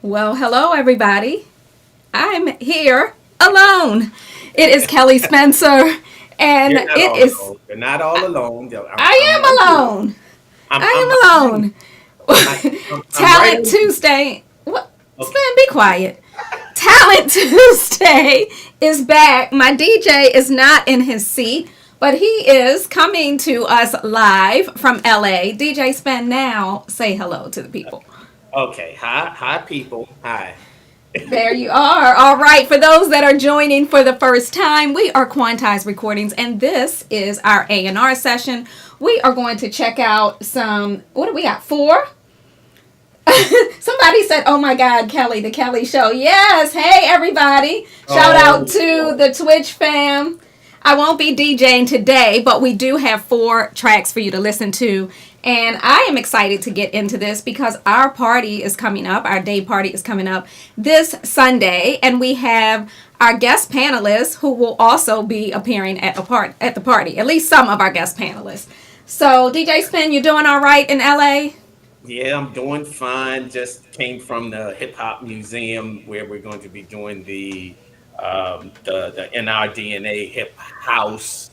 Well, hello, everybody. I'm here alone. It is Kelly Spencer, and You're not it all is. alone. You're not all alone. I'm right I here. am alone. I'm I am behind you. I, alone. I'm right Talent on you. Tuesday. What? Okay. Spen, be quiet. Talent Tuesday is back. My DJ is not in his seat, but he is coming to us live from LA. DJ Spen, now say hello to the people. Okay. Hi, people. Hi. There you are. All right. For those that are joining for the first time, we are Quantized Recordings, and this is our A&R session. We are going to check out some. What do we got? Four. Somebody said, "Oh my God, Kelly, the Kelly Show." Yes. Hey, everybody. Shout out Oh, to the Twitch fam. I won't be DJing today, but we do have four tracks for you to listen to. And I am excited to get into this because our party is coming up. Our day party is coming up this Sunday. And we have our guest panelists who will also be appearing at the party. At least some of our guest panelists. So, DJ Spin, you doing all right in LA? yeah. I'm doing fine. Just came from the Hip Hop Museum where we're going to be doing the NRDNA Hip House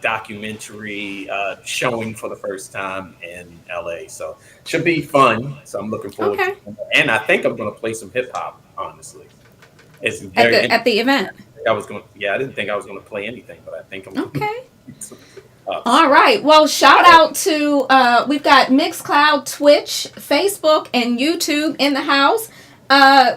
documentary showing for the first time in LA. So should be fun. So I'm looking forward to Okay. it. And I think I'm going to play some hip hop. Honestly, it's At very the interesting. event. I was going. Yeah, I didn't think I was going to play anything, but I think I'm going to Okay. play some hip hop. All right. Well, shout out to we've got Mixcloud, Twitch, Facebook, and YouTube in the house.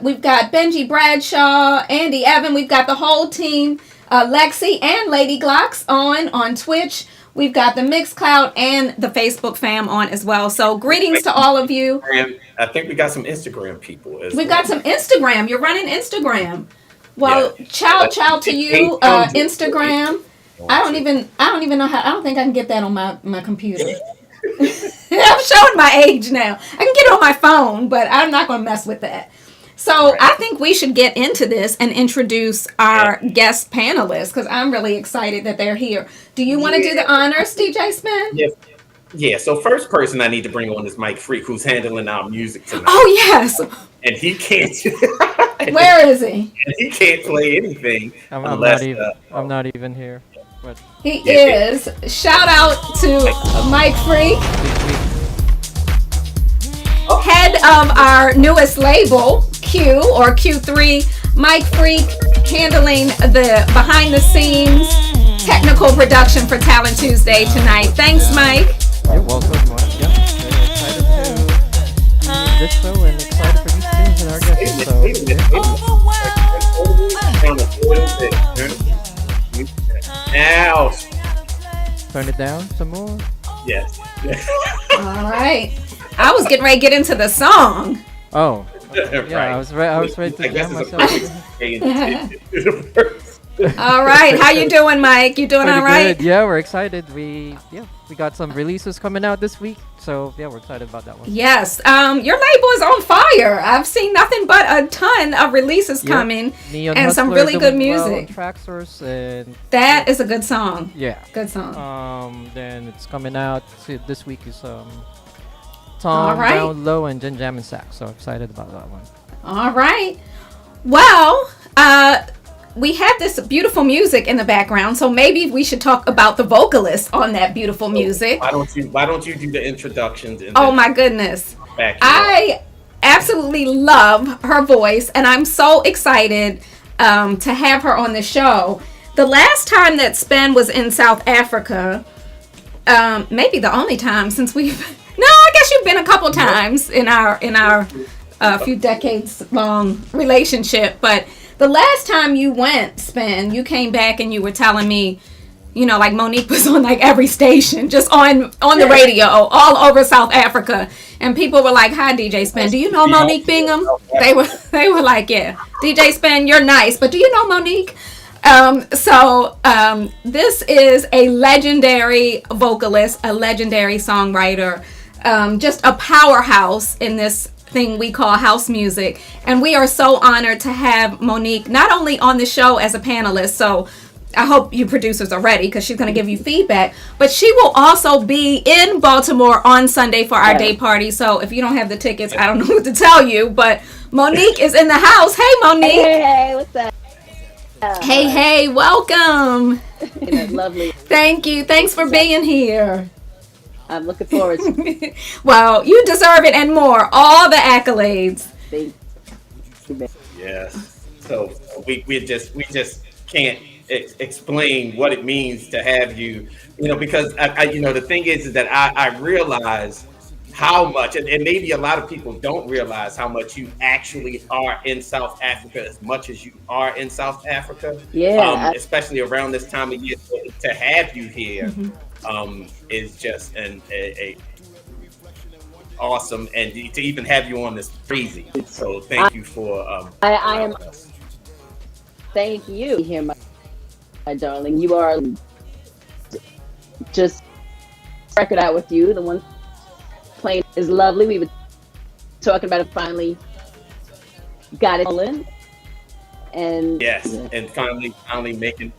We've got Benji Bradshaw, Andy Evan. We've got the whole team, Lexi and Lady Glocks on Twitch. We've got the Mixcloud and the Facebook fam on as well. So greetings to all of you. And I think we got some Instagram people as We've well. got some Instagram. You're running Instagram. Yeah. Well, ciao to you, Instagram. I don't even know how. I don't think I can get that on my computer. I'm showing my age now. I can get it on my phone, but I'm not going to mess with that. So Right. I think we should get into this and introduce our guest panelists because I'm really excited that they're here. Do you want to do the honors, DJ Spin? Yeah. Yeah. So first person I need to bring on is Mike Freak, who's handling our music tonight, Oh yes. and he can't. Where is he? and he can't play anything I'm not unless. even. I'm not even here. But He Yeah. is. Shout out to Mike Freak, head of our newest label, Q or Q3. Mike Freak handling the behind the scenes technical production for Talent Tuesday tonight. Thanks, Mike. you're welcome. Yeah, very excited to be this show and excited for these tunes and our guests. So Wait a minute. Down a little bit. Now, turn it down some more. yes. All right. I was getting ready to get into the song. Oh, okay. Right. Yeah, I was ready to I guess jam it's a myself. All right. How you doing, Mike? You doing Pretty all right? good. Yeah, we're excited. We got some releases coming out this week, so yeah, we're excited about that one. Yes. Your label is on fire. I've seen nothing but a ton of releases Yep. coming Neon and some Hustler really good doing well on music. Traxsource and That is a good song. yeah. Good song. Then it's coming out. This week is All Tom right. Down Low and Jen Jam and Sax. So excited about that one. All right. Well, we have this beautiful music in the background, so maybe we should talk about the vocalist on that beautiful music. Why don't you do the introductions and Oh then my goodness. back you up? I absolutely love her voice, and I'm so excited to have her on the show. The last time that Spen was in South Africa, maybe the only time since we've no, I guess you've been a couple times in our few decades long relationship, but the last time you went, Spen, you came back and you were telling me, you know, like Monique was on like every station, just on the radio all over South Africa, and people were like, "Hi, DJ Spen, do you know Monique Bingham?" They were like, "Yeah, DJ Spen, you're nice, but do you know Monique?" This is a legendary vocalist, a legendary songwriter, just a powerhouse in this thing we call house music. And we are so honored to have Monique not only on the show as a panelist, so I hope you producers are ready because she's going to give you feedback, but she will also be in Baltimore on Sunday for our day party. So if you don't have the tickets, I don't know what to tell you, but Monique is in the house. Hey, Monique. Hey, what's up? Hey, welcome. Lovely. Thank you. Thanks for being here. I'm looking forward to Well, you deserve it and more. All the accolades. it. Yes. So we just can't explain what it means to have you, because I the thing is that I realize how much, and maybe a lot of people don't realize how much you actually are in South Africa, as much as you are in South Africa. Yeah. Especially around this time of year, to have you here is just a awesome, and to even have you on this crazy. So thank you for I am. Thank you, here, my darling. You are just record out with you. The one playing is lovely. We were talking about it. Finally got it in, and yes, and finally making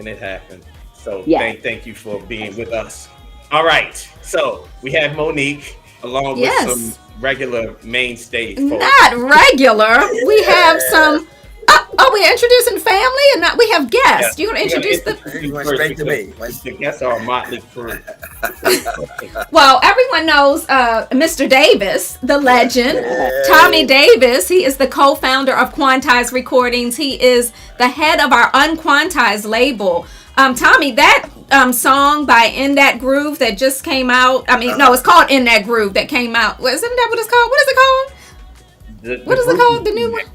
it happen. So Yeah. thank you for being with us. All right, so we have Monique along with some regular mainstay folks. Not regular. We have some. Are we introducing family and not? We have guests. You want to introduce the? You went straight to me. The guests are a motley crew. Well, everyone knows Mr. Davis, the legend, Tommy Davis. He is the co-founder of Quantize Recordings. He is the head of our Unquantized label. Tommy, that song by In That Groove that just came out. I mean, no, it's called In That Groove that came out. Isn't that what it's called? What is it called? What is it called? The new one?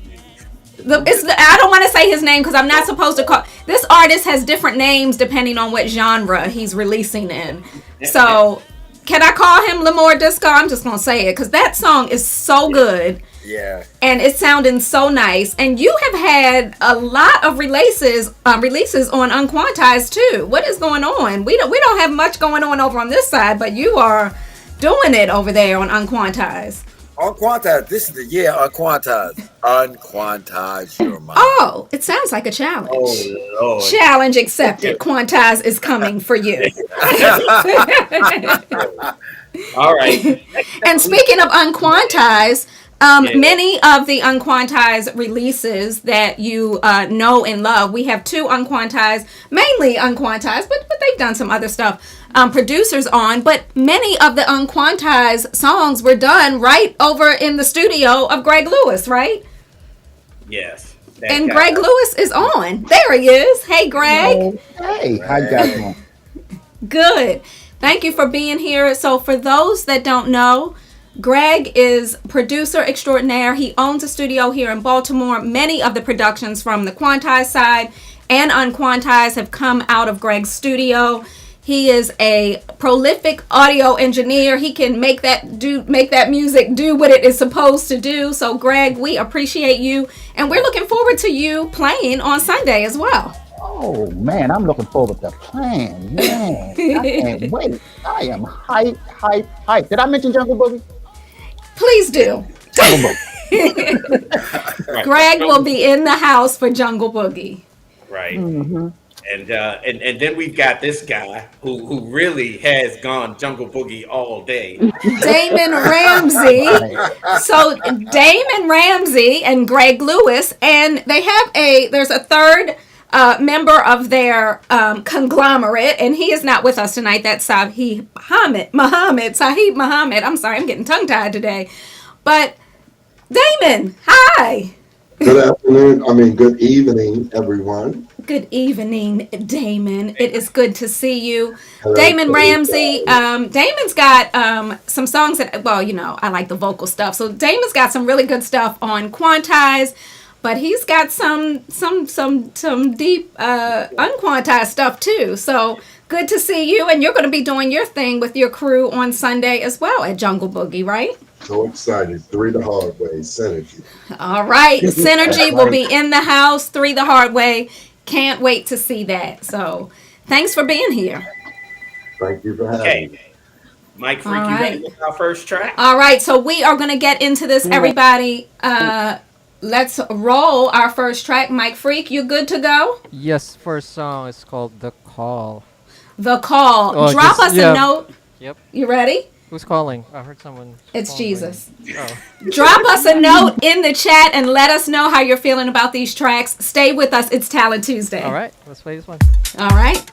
I don't want to say his name because I'm not supposed to call. This artist has different names depending on what genre he's releasing in. So, can I call him L'Amour Disco? I'm just going to say it because that song is so good. Yeah. And it's sounding so nice. And you have had a lot of releases on Unquantized too. What is going on? We don't have much going on over on this side, but you are doing it over there on Unquantized. Unquantized. This is the year Unquantized. Unquantize your mind. Oh, it sounds like a challenge. Oh, Lord. Challenge accepted. Quantize is coming for you. All right. And speaking of Unquantized, many of the Unquantized releases that you know and love, we have two Unquantized, mainly Unquantized, but they've done some other stuff, producers on, but many of the Unquantized songs were done right over in the studio of Greg Lewis, right? Yes. And Greg Lewis is on. There he is. Hey, Greg. Hey, how you guys doing? Good. Thank you for being here. So for those that don't know, Greg is producer extraordinaire. He owns a studio here in Baltimore. Many of the productions from the Quantized side and Unquantized have come out of Greg's studio. He is a prolific audio engineer. He can make that music do what it is supposed to do. So Greg, we appreciate you, and we're looking forward to you playing on Sunday as well. Oh man, I'm looking forward to playing. Man, I can't wait. I am hype. Did I mention Jungle Boogie? Please do. Jungle Boogie. Greg will be in the house for Jungle Boogie. Right. Mm-hmm. And then we've got this guy who really has gone Jungle Boogie all day. Damon Ramsey. So Damon Ramsey and Greg Lewis, and there's a third member of their conglomerate, and he is not with us tonight. That's Sahib Muhammad. I'm sorry, I'm getting tongue-tied today. But Damon, hi. Good afternoon. Good evening, everyone. Good evening, Damon. It is good to see you. Hello. Damon Ramsey. Damon's got some songs that, I like the vocal stuff. So Damon's got some really good stuff on Quantize, but he's got some deep Unquantized stuff too. So good to see you, and you're going to be doing your thing with your crew on Sunday as well at Jungle Boogie, right? So excited. 3 the hard way. Synergy. All right. Synergy will be in the house. 3 the hard way. Can't wait to see that. So thanks for being here. Thank you for having me. Mike Freak, you ready with our first track? All right. So we are going to get into this, everybody. Let's roll our first track. Mike Freak, you good to go? Yes, first song is called The Call. The Call. Oh, Drop us a note. Yep. You ready? Who's calling? I heard someone. It's calling. Jesus. Oh. Drop us a note in the chat and let us know how you're feeling about these tracks. Stay with us. It's Talent Tuesday. All right. Let's play this one. All right.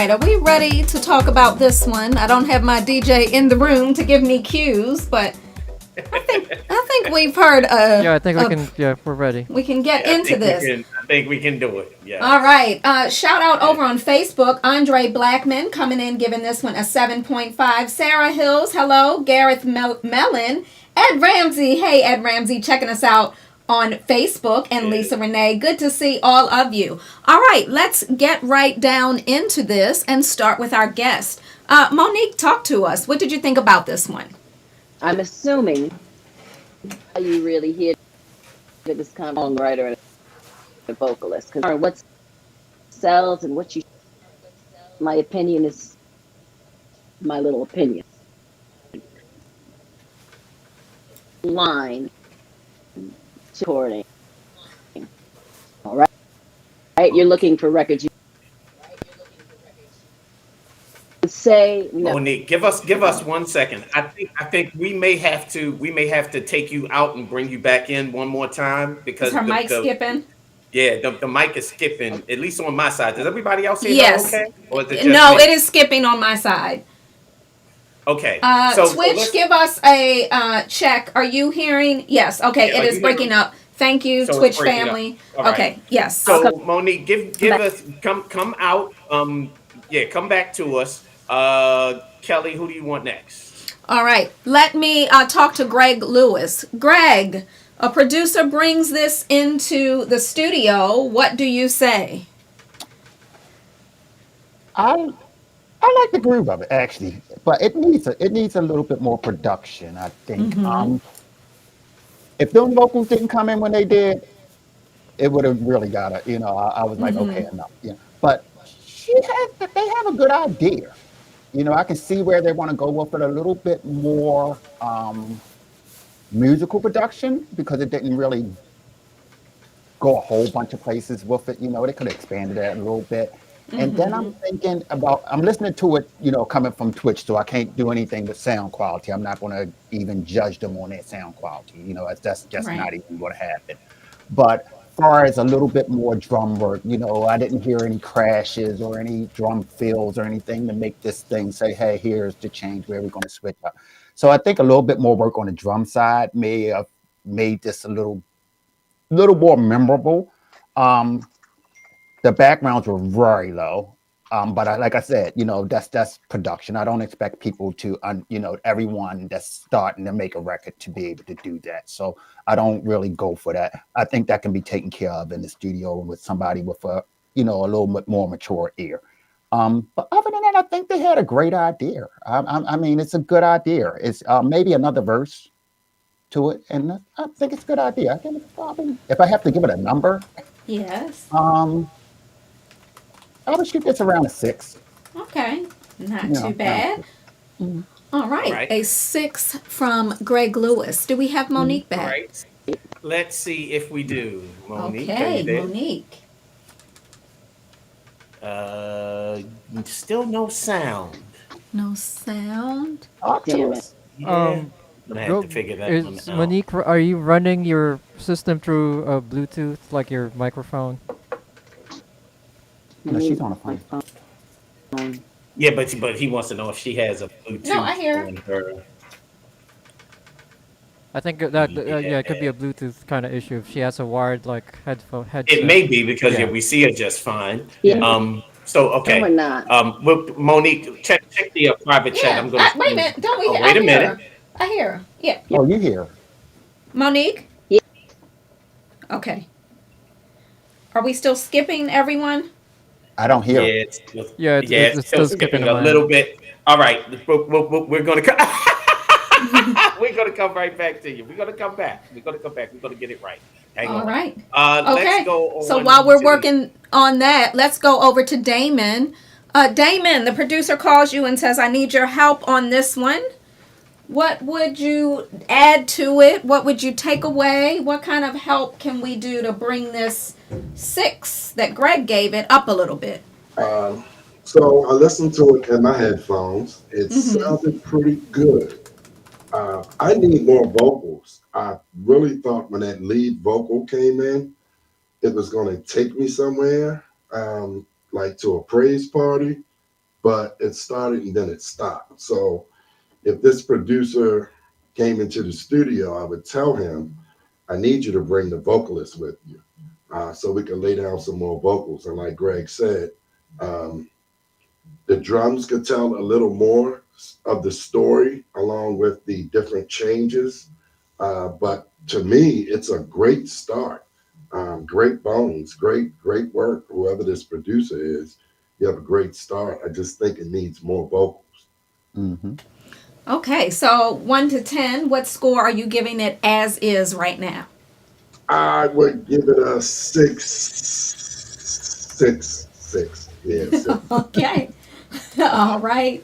right, are we ready to talk about this one? I don't have my DJ in the room to give me cues, but I think we've heard. Yeah, I think we can. Yeah, we're ready. We can get into this. I think we can do it. Yeah. All right. Shout out over on Facebook. Andre Blackman coming in, giving this one a 7.5. Sarah Hills, hello. Gareth Mellon. Ed Ramsey. Hey, Ed Ramsey, checking us out on Facebook. And Lisa Renee, good to see all of you. All right, let's get right down into this and start with our guest. Monique, talk to us. What did you think about this one? I'm assuming you really hear this kind of songwriter and a vocalist, because what sells and what you. My opinion is my little opinion. Line to recording. All right. Right. You're looking for records. You say Monique, give us 1 second. I think we may have to take you out and bring you back in one more time because Is her mic skipping? Yeah, the mic is skipping, at least on my side. Does everybody else hear Yes. that okay? Or is it just No, me? it is skipping on my side. Okay. Twitch, give us a check. Are you hearing? Yes. Okay, Yeah, it is breaking up. Thank you, So Twitch it's breaking family. up. All Okay, right. yes. So Monique, give us come out. Come back to us. Kelly, who do you want next? All right, let me talk to Greg Lewis. Greg, a producer brings this into the studio. What do you say? I like the groove of it actually, but it needs a little bit more production. I think. If them vocals didn't come in when they did, it would have really got it. I was like, okay, enough. Yeah, but they have a good idea. I can see where they want to go with it a little bit more musical production because it didn't really go a whole bunch of places with it. They could have expanded that a little bit. And then I'm listening to it, coming from Twitch, so I can't do anything with sound quality. I'm not going to even judge them on their sound quality. That's just Right. not even going to happen. But far as a little bit more drum work, I didn't hear any crashes or any drum fills or anything to make this thing say, hey, here's the change where we're going to switch up. So I think a little bit more work on the drum side may have made this a little more memorable. The backgrounds were very low, but like I said, that's production. I don't expect people to, everyone that's starting to make a record to be able to do that. So I don't really go for that. I think that can be taken care of in the studio with somebody with a little bit more mature ear. But other than that, I think they had a great idea. I mean, it's a good idea. It's maybe another verse to it, and I think it's a good idea. I think it's probably, if I have to give it a number, Yes. I would shoot this around a 6. Okay, not Yeah, too bad. Mhm. All right, All right. a 6 from Greg Lewis. Do we have Monique All back? right. Let's see if we do. Monique, are Okay, you there? Monique. Still no sound. No sound. Talk to Damn it. us. Yeah. I'm gonna have Go- to figure that one Is out. Monique? Are you running your system through Bluetooth, like your microphone? No, she's on a phone. Yeah, but he wants to know if she has a Bluetooth No, I hear. on her. I think that yeah, it could be Yeah. a Bluetooth kind of issue if she has a wired like headset. It may be because Yeah. we see her just fine. Yeah. So No, okay. we're not. Monique, check the private chat. Yeah. I'm gonna. Wait a minute. Don't we? Oh, I wait a hear minute. her. I hear her. Yeah. Oh, you here? Monique. Yeah. Okay. Are we still skipping everyone? I don't hear. Yeah, Her. It's still skipping a a line. little bit. All right, we're gonna we're gonna come right back to you. We're gonna come back. We're gonna get it right. Hang All on. right. Let's Okay. go on. So while we're to- working on that, let's go over to Damon. Damon, the producer calls you and says, I need your help on this one. What would you add to it? What would you take away? What kind of help can we do to bring this 6 that Greg gave it up a little bit? So I listened to it in my headphones. It Mhm. sounded pretty good. I need more vocals. I really thought when that lead vocal came in, it was going to take me somewhere, like to a praise party. but it started and then it stopped. So if this producer came into the studio, I would tell him, I need you to bring the vocalist with you, so we can lay down some more vocals. And like Greg said, um, the drums could tell a little more of the story along with the different changes. But to me, it's a great start. Great bones, great work. Whoever this producer is, you have a great start. I just think it needs more vocals. Hmm. Okay, so 1 to 10, what score are you giving it as is right now? I would give it a six, six, six. Yeah, six. Okay. All right.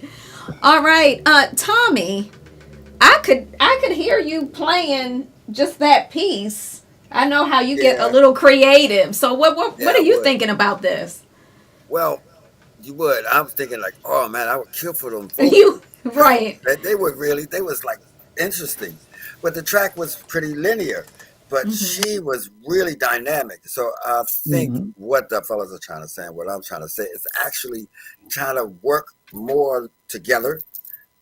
All right. Tommy, I could hear you playing just that piece. I know how you get a Yeah, little creative. So what yeah, are I you would. thinking about this? Well, you would. I was thinking like, oh man, I would kill for them You vocals. right. They were really, they was like interesting, but the track was pretty linear. But Mhm. she was really dynamic. So I think Hmm. what the fellas are trying to say, and what I'm trying to say, is actually trying to work more together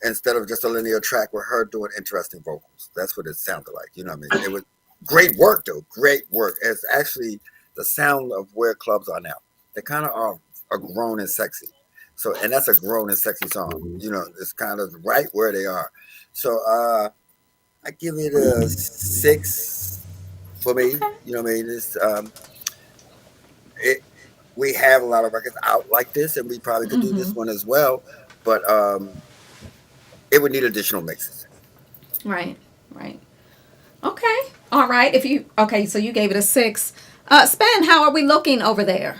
instead of just a linear track with her doing interesting vocals. That's what it sounded like. You know what I mean? It was great work though. Great work. It's actually the sound of where clubs are now. They kind of are grown and sexy. So, and that's a grown and sexy song. Mhm. You know, it's kind of right where they are. So, I give it a six for me. Okay. You know what I mean? It, we have a lot of records out like this, and we probably could do this Mhm. one as well. But it would need additional mixes. Right. Right. Okay. All right. If you okay, so you gave it a 6. Span, how are we looking over there?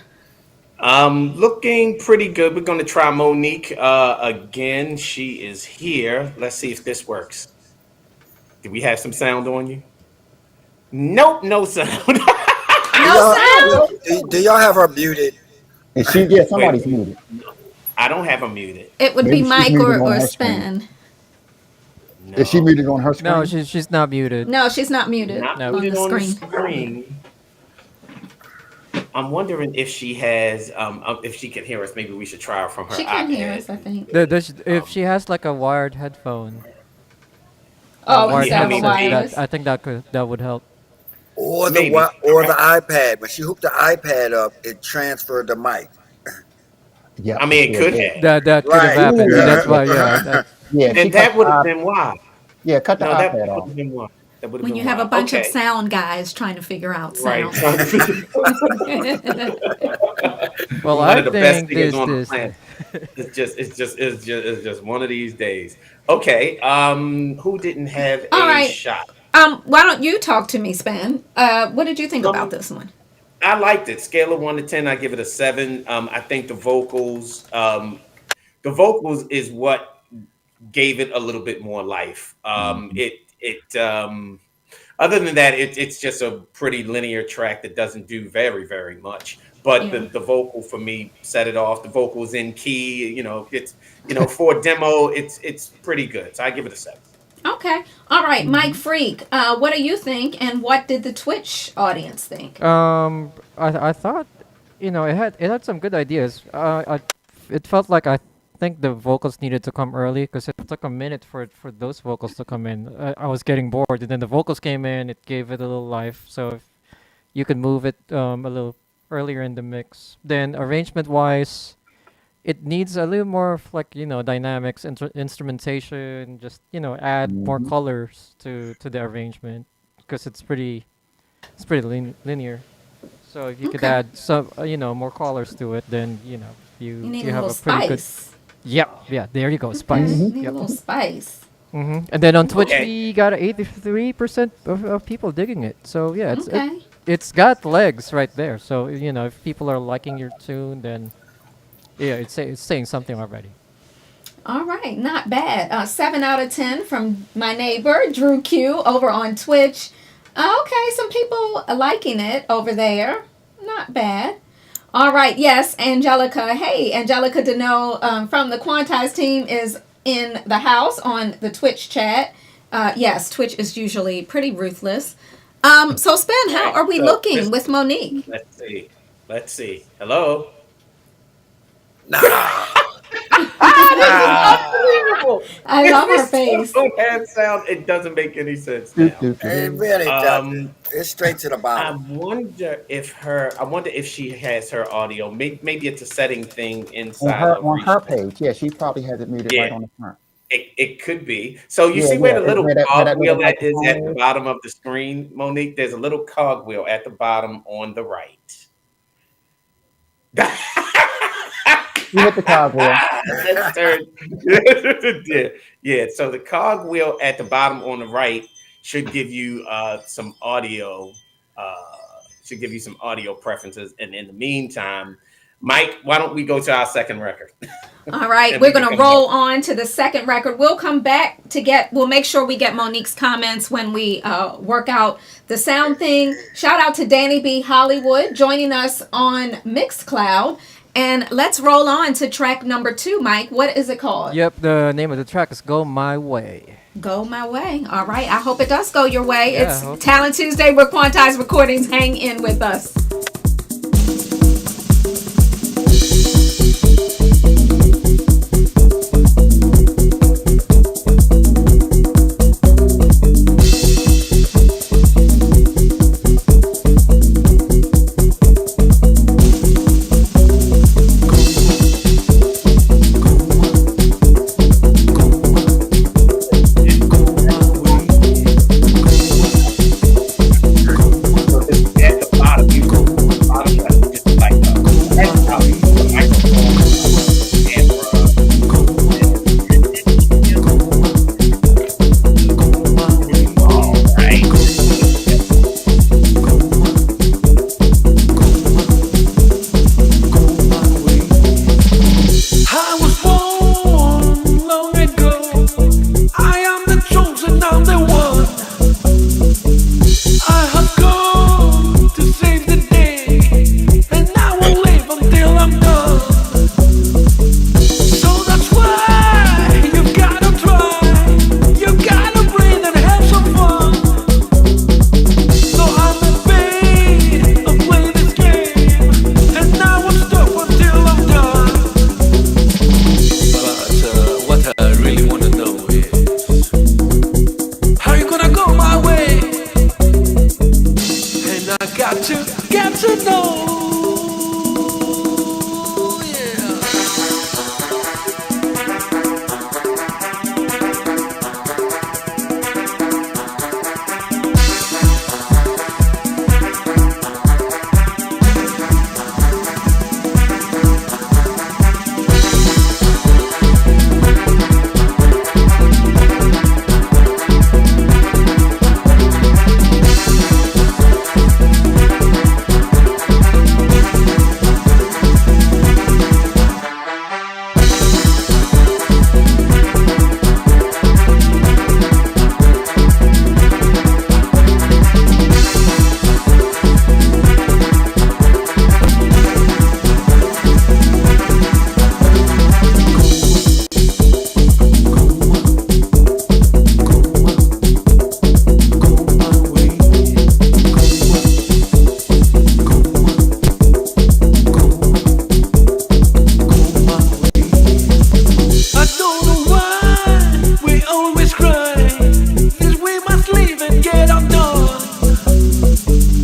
Looking pretty good. We're going to try Monique again. She is here. Let's see if this works. Do we have some sound on you? Nope, no sound. Do No y'all sound? do y'all have her muted? And she, yeah, Wait, somebody's muted. no, I don't have her muted. It would be Maybe she's Mike muted on or her screen. Span. Is she No, muted on her No, screen? she's not muted. No, she's not muted not Nope. on muted the on the screen. screen. I'm wondering if she has, if she can hear us. Maybe we should try her from her She can hear iPad. us, I think. If Um, she has like a wired headphone, Oh, wired instead I of a mean, headset, that wireless. I think that would help. maybe. Or the iPad. When she hooked the iPad up, it transferred the mic. Yep, I it mean, it sure could did. have, That could have Right. happened. So Ooh, that's why, yeah. yeah, she and cut that would the have iP been why. yeah, cut the No, that iPad would off. have been why. That would have When been you have a why. bunch of Okay, sound guys trying to figure out right. sound. Trying to figure Well, one I of the best think singers this on the this. planet. It's just one of these days. Okay. Who didn't have All a right. shot? Why don't you talk to me, Span? What did you think about Um, this one? I liked it. Scale of 1 to 10, I give it a 7. I think the vocals is what gave it a little bit more life. Mhm. Other than that, it's just a pretty linear track that doesn't do very, very much. But Yeah. the vocal for me set it off. The vocals in key, it's for a demo, it's pretty good. So I give it a 7. Okay. All right, Mike Mhm. Freak. What do you think, and what did the Twitch audience think? I thought, it had some good ideas. It felt like I think the vocals needed to come early because it took a minute for those vocals to come in. I was getting bored, and then the vocals came in. It gave it a little life. So if you could move it a little earlier in the mix, then arrangement wise, it needs a little more of like dynamics, instrumentation. Just add more Mhm. colors to the arrangement because it's pretty linear. So if you could Okay. add some, more colors to it, then You need you a have little a pretty good. spice. Yep, yeah. There you go, Okay. spice. You Mhm. need a Yep. little spice. And then on Twitch, Okay. Okay. we got 83% of people digging it. So yeah, Okay. it's got legs right there. So if people are liking your tune, then yeah, it's saying something already. All right, not bad. 7 out of 10 from my neighbor Drew Q over on Twitch. Okay, some people are liking it over there. Not bad. All right, yes, Angelica. Hey, Angelica Deneau from the Quantize team is in the house on the Twitch chat. Yes, Twitch is usually pretty ruthless. So Spen, how Right. are we So looking with Monique? let's see. Let's see. Hello. Nah. Unbelievable. I love her face. Don't have sound. It doesn't make any sense Do, now. do, do, It do. really doesn't. It's straight to the I bottom. wonder if she has her audio. Maybe it's a setting thing On inside her of on her Reach. page, yeah, she probably has it muted right Yeah, on the front. it could be. So you Yeah, see where yeah, the little where that little cogwheel is microphone at the is. bottom of the screen, Monique? There's a little cogwheel at the bottom on the right. You hit the cogwheel. Let's turn. Yeah, yeah. So the cogwheel at the bottom on the right should give you some audio. Uh, should give you some audio preferences. And in the meantime, Mike, why don't we go to our second record? All right, And we're we can going to come back. roll on to the second record. We'll come back we'll make sure we get Monique's comments when we work out the sound thing. Shout out to Danny B. Hollywood joining us on Mixcloud. And let's roll on to track number 2, Mike. What is it called? Yep, the name of the track is "Go My Way." Go My Way. All right, I hope it does go your way. Yeah, I It's hope so. Talent Tuesday with Quantized Recordings. Hang in with us. So this is at the bottom. You go to the bottom left, just like that's how the microphone all right. I was born long ago. I am the chosen, I'm the one. I have come to save the day, and I will live until I'm done. So that's why you gotta try, you gotta breathe and have some fun. So I'm the pain of playing this game, and I won't stop until I'm done. But what I really wanna know is how you gonna go my way? And I got to know. Yeah. I don't know why we always cry. This we must live and get undone.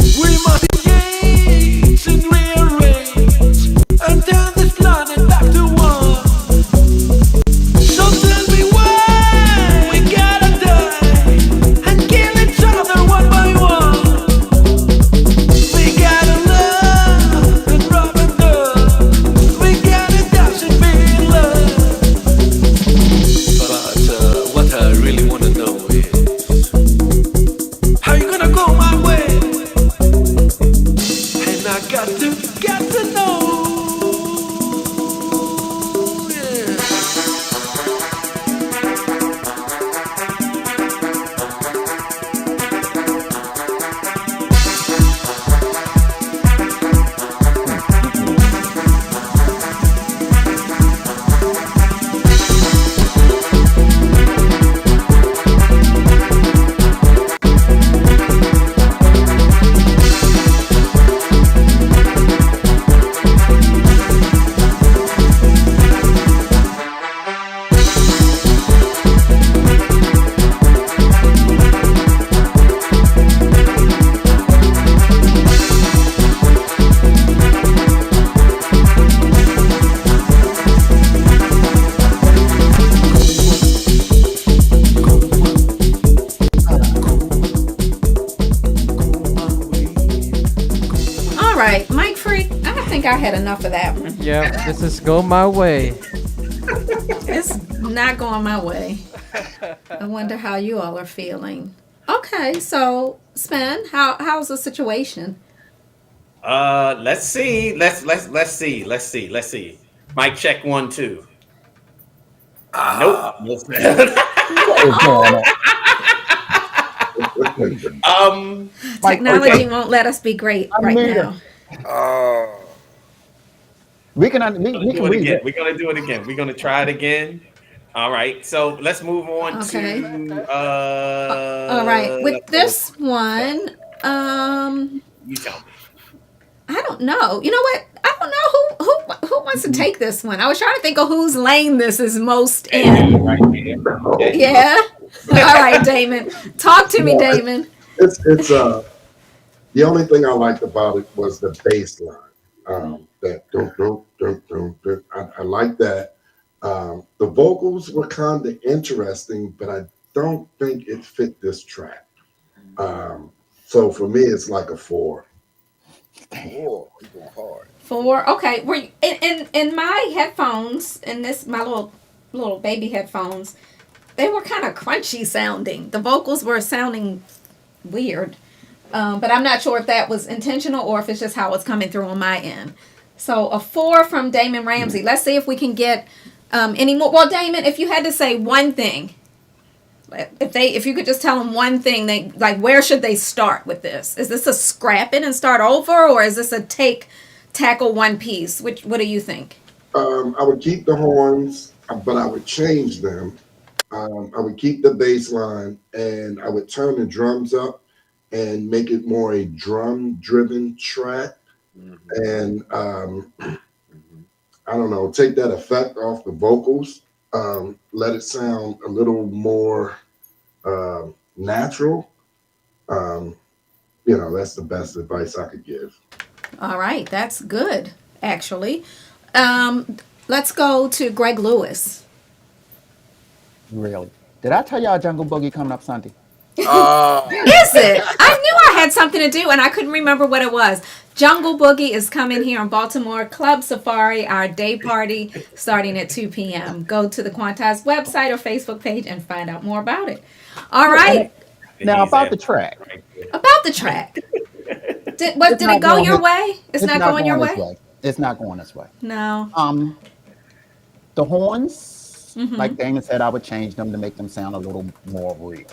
We must engage and rearrange and turn this planet back to one. So tell me why we gotta die and kill each other one by one. We gotta love and rob and dove. We gotta dance and be in love. But what I really wanna know is how you gonna go my way? And I got to know. Yeah. right, Mike Freak. I think I had enough of that one. Yeah, this is Go My Way. It's not going my way. I wonder how you all are feeling. Okay, so Sven, how's the situation? Let's see. Let's see. Mic check 1 2. Nope. What is going on? Mike, Technology won't let us be great I'm right neither. now. Oh, We can Do it read again. it. We're gonna do it again. We're gonna try it again. All right. So let's move on Okay. to All right, with let's go this one, you tell me. I don't know. You know what? I don't know who wants to take this one. I was trying to think of whose lane this is most in. Right here. Yeah. All right, Damon. Talk to me, No, Damon. it's the only thing I liked about it was the bass line. That don't. I like that. The vocals were kind of interesting, but I don't think it fit this track. So for me, it's like a 4. oh, he's going hard. 4. Okay. Were you, in my headphones, in this my little baby headphones, they were kind of crunchy sounding. The vocals were sounding weird. But I'm not sure if that was intentional or if it's just how it's coming through on my end. So a 4 from Damon Ramsey. Let's see if we can get any more. Well, Damon, if you had to say one thing, if you could just tell them one thing, they like, where should they start with this? Is this a scrap it and start over, or is this a tackle one piece? What do you think? I would keep the horns, but I would change them. I would keep the bass line, and I would turn the drums up and make it more a drum-driven track. And I don't know, take that effect off the vocals, let it sound a little more natural. That's the best advice I could give. All right, that's good, actually. Let's go to Greg Lewis. Really? Did I tell y'all Jungle Boogie coming up Sunday? Oh, Is it? I knew I had something to do and I couldn't remember what it was. Jungle Boogie is coming here in Baltimore. Club Safari, our day party, starting at 2 p.m. Go to the Quantize website or Facebook page and find out more about it. All right. Now about the track. About the track. Did it go your way? It's not going your way? It's not going this way. No. The horns, like Damon said, I would change them to make them sound a little more real.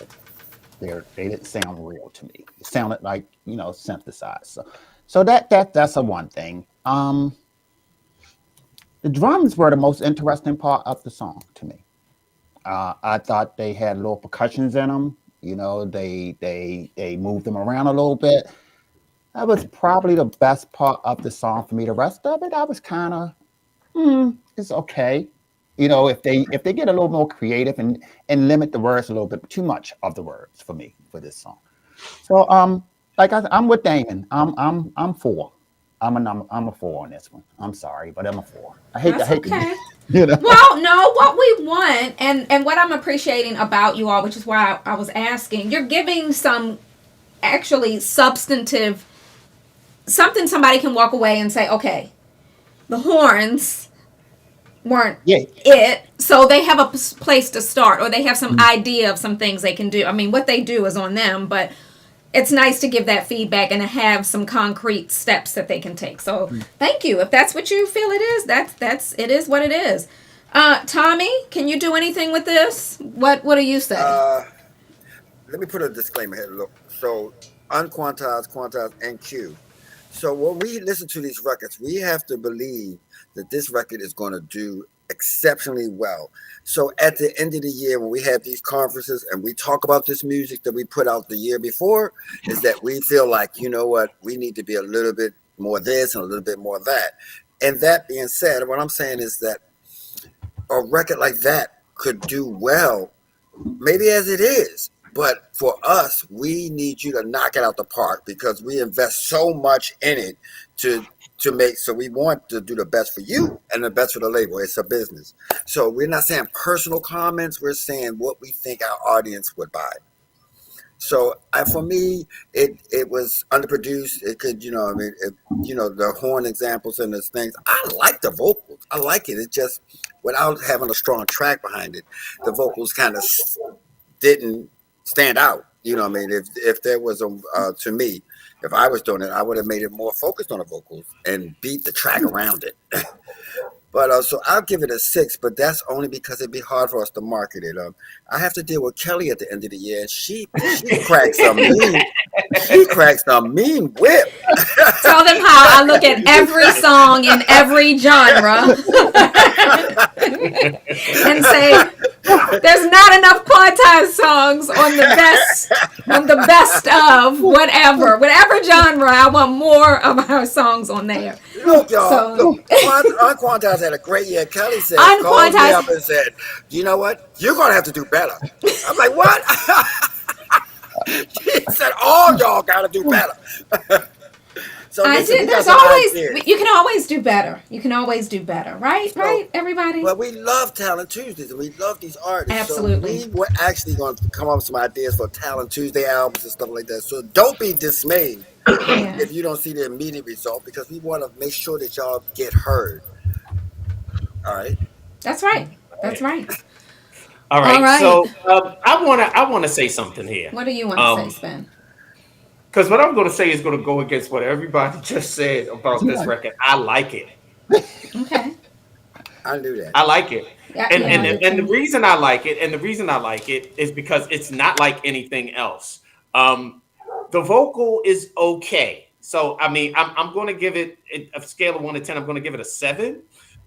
They didn't sound real to me. It sounded like, synthesized. So that's a one thing. The drums were the most interesting part of the song to me. I thought they had little percussions in them. They moved them around a little bit. That was probably the best part of the song for me. The rest of it, I was kind of, it's okay. If they get a little more creative and limit the words a little bit, too much of the words for me for this song. So I'm with Damon. I'm 4. I'm a 4 on this one. I'm sorry, but I'm a 4. I hate okay. to. Well, no, what we want and what I'm appreciating about you all, which is why I was asking, you're giving some actually substantive, something somebody can walk away and say, okay, the horns weren't it, so they have a place to start, or they have some idea of some things they can do. I mean, what they do is on them, but it's nice to give that feedback and to have some concrete steps that they can take. So thank you. If that's what you feel it is, it is what it is. Tommy, can you do anything with this? What do you say? Let me put a disclaimer here. Look, so unquantized, quantized, and Q. So when we listen to these records, we have to believe that this record is going to do exceptionally well. So at the end of the year, when we have these conferences and we talk about this music that we put out the year before, is that we feel like, you know what, we need to be a little bit more this and a little bit more that. And that being said, what I'm saying is that a record like that could do well, maybe as it is. But for us, we need you to knock it out the park because we invest so much in it to make, so we want to do the best for you and the best for the label. It's a business. So we're not saying personal comments. We're saying what we think our audience would buy. So for me, it was underproduced. It could, I mean, the horn examples and the things. I like the vocals. I like it. It just without having a strong track behind it, the vocals kind of didn't stand out. You know what I mean? If there was to me, if I was doing it, I would have made it more focused on the vocals and beat the track around it. But so I'll give it a 6, but that's only because it'd be hard for us to market it. I have to deal with Kelly at the end of the year, and she cracks a mean whip. Tell them how I look at every song in every genre and say there's not enough quantized songs on the best of whatever genre. I want more of our songs on there. Look, y'all. So- Look, Unquantized had a great year. Kelly said, called me up and said, "You know what? You're gonna have to do better." I'm like, "What?" She said, "All y'all gotta do better." So I listen, did. we got There's some always ideas. you can always do better. You can always do better, right? Right, everybody. Well, we love Talent Tuesdays, and we love these artists. Absolutely. So we were actually going to come up with some ideas for Talent Tuesday albums and stuff like that. So don't be dismayed Yeah. if you don't see the immediate result, because we want to make sure that y'all get heard. All right. That's right. That's right. All right. All right. So I wanna say something here. What do you want to say, Sven? Because what I'm going to say is going to go against what everybody just said about this record. I like it. Okay. I knew that. I like it. Yeah, And the reason I like it is because it's not like anything else. The vocal is okay. So I mean, I'm going to give it a scale of 1 to 10. I'm going to give it a 7.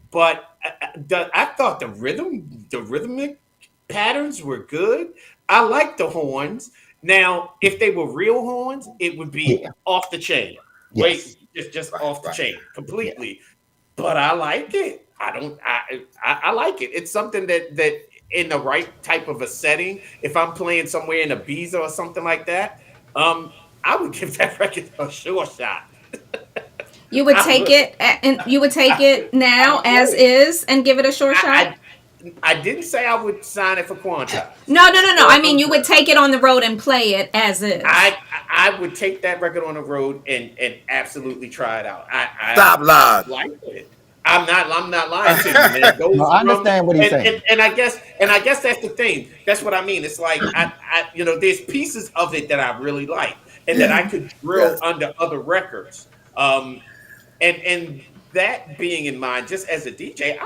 But I thought the rhythmic patterns were good. I like the horns. Now, if they were real horns, it would be off the chain. Yes. Wait, just off the chain completely. But I like it. I like it. It's something that in the right type of a setting, if I'm playing somewhere in Ibiza or something like that, I would give that record a sure shot. You would take it, and you would take it now as is, and give it a short shot. I didn't say I would sign it for Quanta. No. I mean, you would take it on the road and play it as is. I would take that record on the road and absolutely try it out. Stop lying. Like it. I'm not lying to you, man. Those No, I understand what he's saying. And I guess that's the thing. That's what I mean. It's like I there's pieces of it that I really like and that I could drill under other records. And that being in mind, just as a DJ, I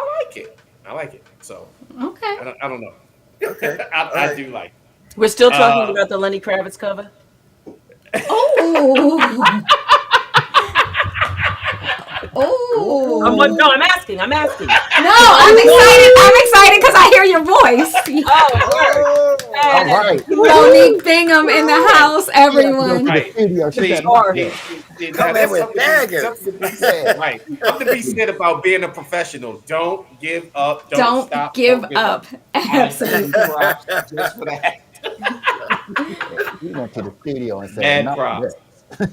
like it. So Okay. I don't know. Okay. I do like it. We're still talking about the Lenny Kravitz cover. Oh. Oh. I'm asking. No, I'm excited because I hear your voice. Oh, All right. Monique Bingham in the house, everyone. Right. Come in with daggers. Right. Something to be said about being a professional. Don't give up. Don't stop. give don't up. Absolutely. Just for that. We went to the studio and said, Mad "Not props. this."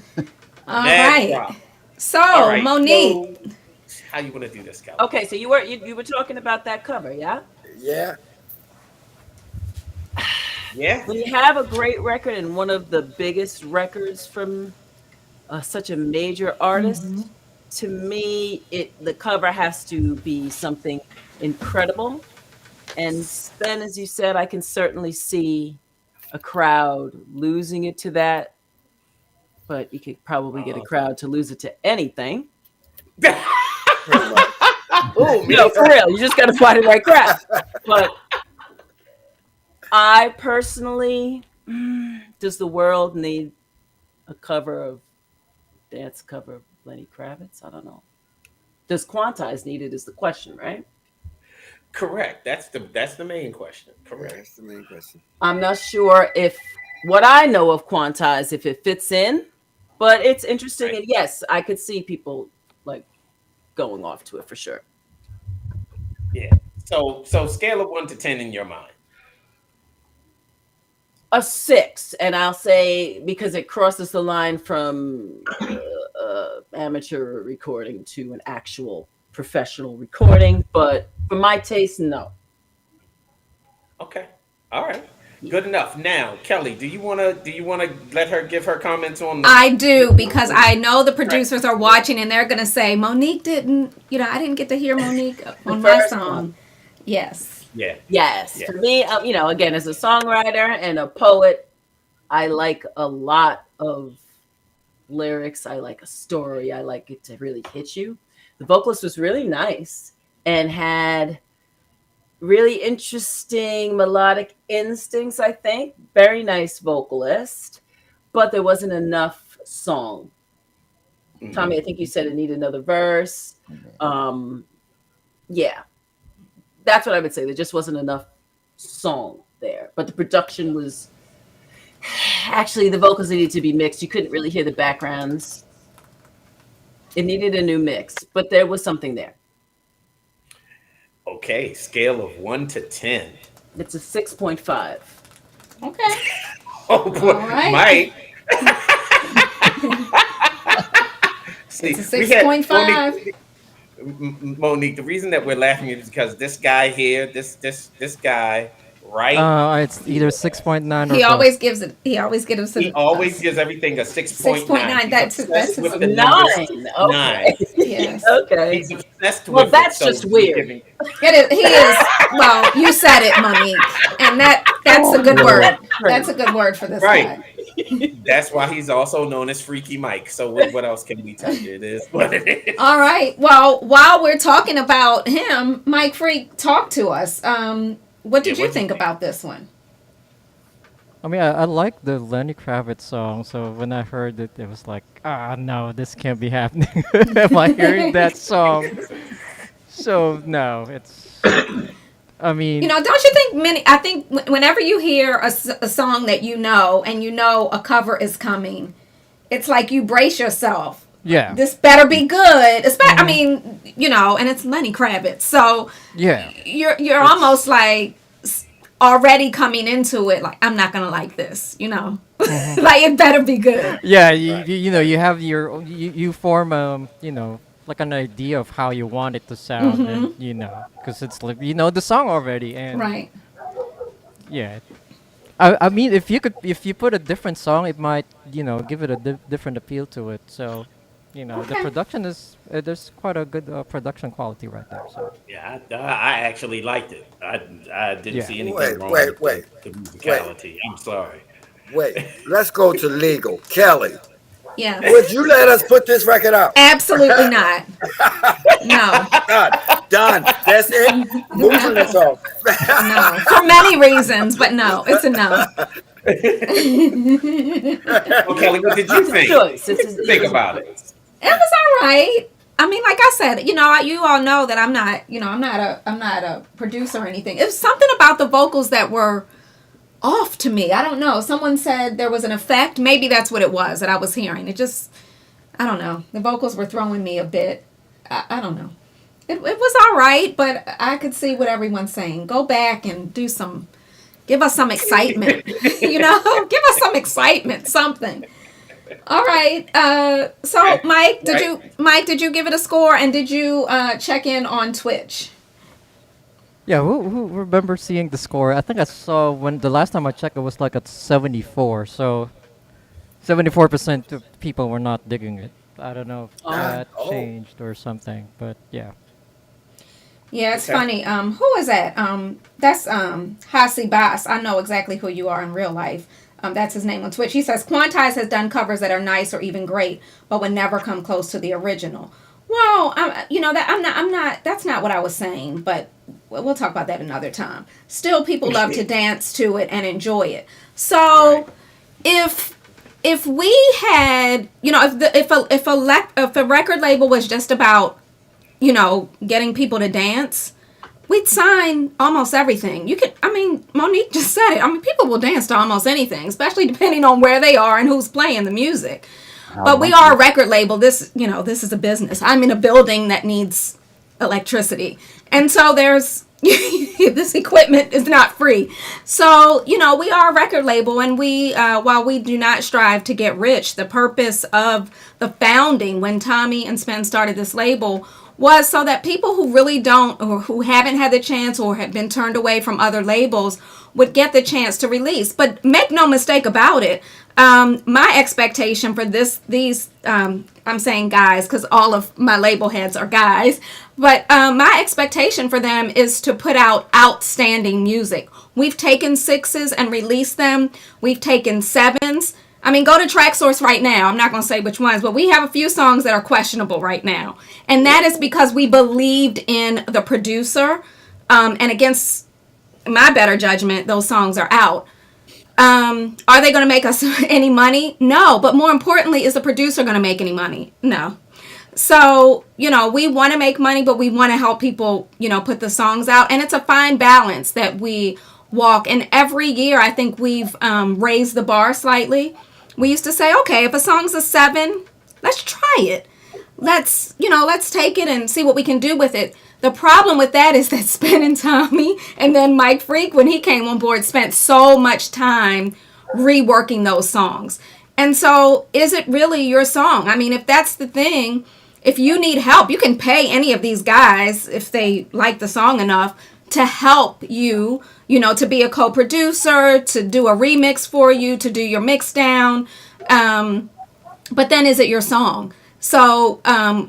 All Mad right. props. So, All right, Monique. so how you want to do this, Cal? okay. So you were talking about that cover, yeah? Yeah. Yeah. When you have a great record and one of the biggest records from such a major artist, to me, the cover has to be something incredible. And then, as you said, I can certainly see a crowd losing it to that, but you could probably get a crowd to lose it to anything. Oh, For real, you just got to find the right crowd. But I personally, does the world need a dance cover of Lenny Kravitz? I don't know. Does Quantize need it is the question, right? Correct. That's the main question. Correct. That's the main question. I'm not sure if what I know of Quantize, if it fits in, but it's interesting. Right. And yes, I could see people like going off to it for sure. Yeah. So scale of 1 to 10 in your mind. A 6, and I'll say because it crosses the line from amateur recording to an actual professional recording, but for my taste, no. Okay. All right. Good enough. Now, Kelly, do you wanna let her give her comments on the I do, because I know the right? producers are watching and they're going to say, Monique didn't, I didn't get to hear Monique The on my first one. song. Yes. Yeah, Yes, yeah. for me, again, as a songwriter and a poet, I like a lot of lyrics. I like a story. I like it to really hit you. The vocalist was really nice and had really interesting melodic instincts, I think. Very nice vocalist, but there wasn't enough song. Mhm. Tommy, I think you said it needed another verse. Um, yeah, that's what I would say. There just wasn't enough song there, but the production was actually the vocals needed to be mixed. You couldn't really hear the backgrounds. It needed a new mix, but there was something there. Okay, scale of 1 to 10. It's a 6.5. Okay. Oh boy, All right. Mike. See, It's a we had 6.5. Monique. The reason that we're laughing is because this guy here, this guy, right? It's either 6.9 or He both. always gives it. He always gives He it. always gives everything a 6.9. 6.9. He's That's obsessed his. with the number 9. Okay. 9. Yes. Okay. He's obsessed Well, with that's it. just he's weird. giving- It is. He is. Well, you said it, Monique, and that's a good word. That's a good word for this Right. guy. That's why he's also known as Freaky Mike. So what else can we tell you? It is what it is. All right. Well, while we're talking about him, Mike Freak, talk to us. What did Yeah, you what'd you think think? about this one? I mean, I like the Lenny Kravitz song, so when I heard it, it was like, no, this can't be happening. Am I hearing that song? So, no, it's. I mean. Don't you think I think whenever you hear a song that and a cover is coming, it's like you brace yourself. Yeah. This better be good. I mean, and it's Lenny Kravitz. So Yeah. you're almost like already coming into it like, I'm not going to like this, like it better be good. Yeah, you have you form like an idea of how you want it to sound, and because it's like the song already, and Right. yeah. I mean, if you put a different song, it might give it a different appeal to it. So, the Okay. production is there's quite a good production quality right there. So Yeah, I actually liked it. I didn't Yeah. see anything Wait, wrong wait, with the musicality. I'm sorry. Wait, let's go to legal. Kelly, Yeah. would you let us put this record out? Absolutely not. No. Done. That's it. Moving this off. No. For many reasons, but no. It's a no. Well, Kelly, what did you think? Choice. What did you think about it? It was all right. I mean, like I said, you all know that I'm not a producer or anything. It was something about the vocals that were off to me. I don't know. Someone said there was an effect. Maybe that's what it was that I was hearing. It just, I don't know. The vocals were throwing me a bit. I don't know. It was all right, but I could see what everyone's saying. Go back and give us some excitement. Give us some excitement, something. All right. So Mike, did you give it a score, and did you check in on Twitch? yeah, who remember seeing the score? I think I saw when the last time I checked, it was like at 74. So 74% of people were not digging it. I don't know if that changed or something, but yeah. Yeah, it's Okay. funny. Who is that? That's Hasi Bass. I know exactly who you are in real life. That's his name on Twitch. He says Quantize has done covers that are nice or even great, but would never come close to the original. Well, I'm not. That's not what I was saying. But we'll talk about that another time. Still, people love to dance to it and enjoy it. So, if we had, if a record label was just about, getting people to dance, we'd sign almost everything. Monique just said it. I mean, people will dance to almost anything, especially depending on where they are and who's playing the music. But we are a record label. This is a business. I'm in a building that needs electricity. And so there's, this equipment is not free. So, we are a record label, and while we do not strive to get rich, the purpose of the founding when Tommy and Spen started this label was so that people who really don't, or who haven't had the chance, or have been turned away from other labels, would get the chance to release. But make no mistake about it, my expectation for these I'm saying guys because all of my label heads are guys, but my expectation for them is to put out outstanding music. We've taken sixes and released them. We've taken sevens. I mean, go to Track Source right now. I'm not going to say which ones, but we have a few songs that are questionable right now. And that is because we believed in the producer. And against my better judgment, those songs are out. Are they going to make us any money? No. But more importantly, is the producer going to make any money? No. So, we want to make money, but we want to help people, put the songs out. And it's a fine balance that we walk. And every year, I think we've raised the bar slightly. We used to say, okay, if a song's a 7, let's try it. Let's take it and see what we can do with it. The problem with that is that Spin and Tommy and then Mike Freak, when he came on board, spent so much time reworking those songs. And so is it really your song? I mean, if that's the thing, if you need help, you can pay any of these guys, if they like the song enough, to help you, to be a co-producer, to do a remix for you, to do your mix down. But then is it your song? So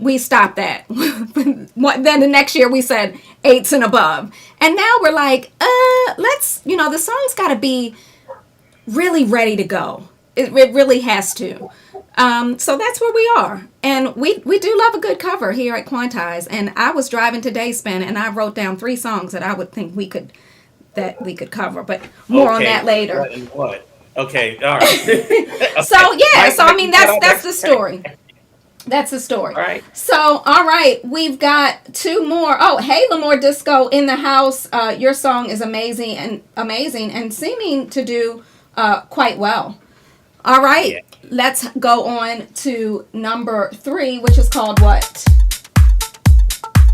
we stopped that. Then the next year we said 8s and above. And now we're like, let's, the song's got to be really ready to go. It really has to. So that's where we are. And we do love a good cover here at Quantize. And I was driving today, Spin, and I wrote down 3 songs that I would think we could cover. But more on that later. What and what? Okay, all right. So yeah, so I mean that's the story. That's the story. All right. So, all right, we've got 2 more. Oh, hey, L'Amour Disco in the house. Your song is amazing and seeming to do quite well. All right, Yeah. Let's go on to number 3, which is called what?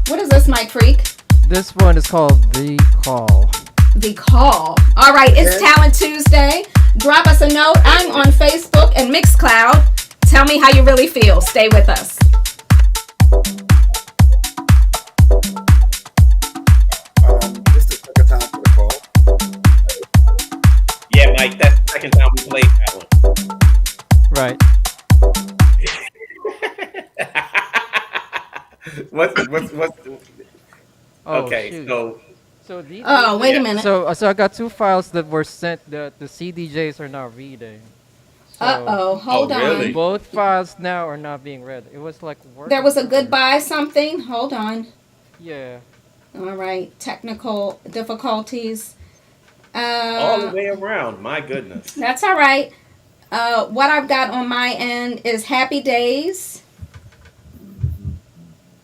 What is this, Mike Freak? This one is called The Call. The Call. All right, it's Talent Tuesday. Drop us a note. I'm on Facebook and Mixcloud. Tell me how you really feel. Stay with us. This is the second time for the call. Yeah, Mike, that's the second time we played that one. Right. What's Oh, okay, shoot. so So these. Oh, wait a Yeah. minute. So I got 2 files that were sent that the CDJs are not reading. So Uh-oh, hold Oh, on. really? both files now are not being read. It was like There was a working. goodbye something. Hold on. Yeah. All right, technical difficulties. all the way around, my goodness. That's all right. What I've got on my end is Happy Days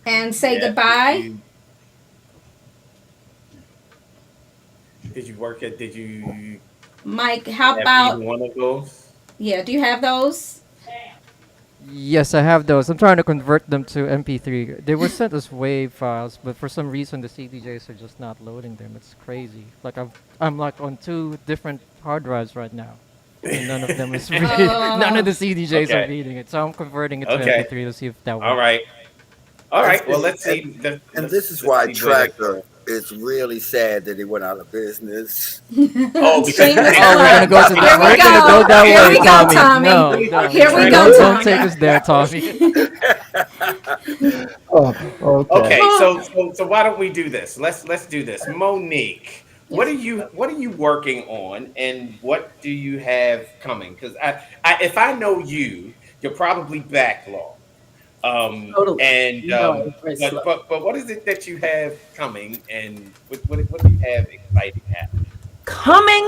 and Say Yeah, Goodbye. Did you work it? Did you Mike, how have about, either one of those? yeah, do you have those? Yes, I have those. I'm trying to convert them to MP3. They were sent as WAV files, but for some reason the CDJs are just not loading them. It's crazy. Like I'm like on 2 different hard drives right now, and none of them is reading. None of the CDJs are Okay. reading it. So I'm converting it to Okay. MP3 to see if that works. All right. All right. Well, let's see. And this is why Tractor is really sad that he went out of business. Oh, because Shameless Oh, we're gonna go to Here that. we We're gonna go. go that Here way, we go, Tommy. Tommy. No, no. Here we go, Don't Tommy. take us there, Tommy. Oh, okay. Okay, so why don't we do this? Let's do this. Monique, what are you working on, and what do you have coming? Because if I know you, you're probably backlogged. Totally. And No, it's very slow. but what is it that you have coming, and what do you have exciting happening? Coming,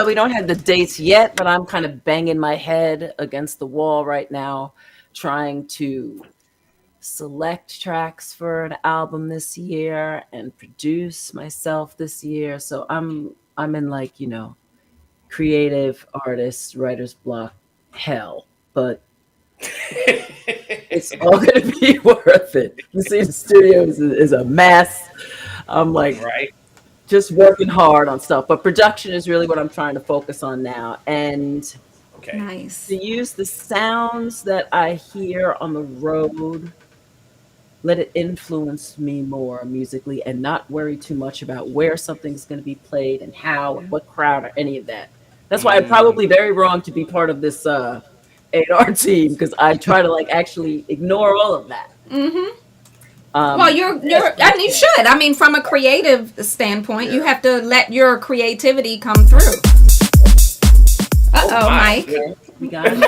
we don't have the dates yet, but I'm kind of banging my head against the wall right now, trying to select tracks for an album this year and produce myself this year. So I'm in like, creative artist, writer's block hell, but it's all going to be worth it. You see, the studio is a mess. I'm like Right. just working hard on stuff, but production is really what I'm trying to focus on now. And Okay. Nice. to use the sounds that I hear on the road let it influence me more musically and not worry too much about where something's going to be played and how and what crowd or any of that. That's why I'm probably very wrong to be part of this A&R team, because I try to like actually ignore all of that. Well, I mean, you should. I mean, from a creative standpoint, you have to let your creativity come through. Uh-oh, Mike. We got it.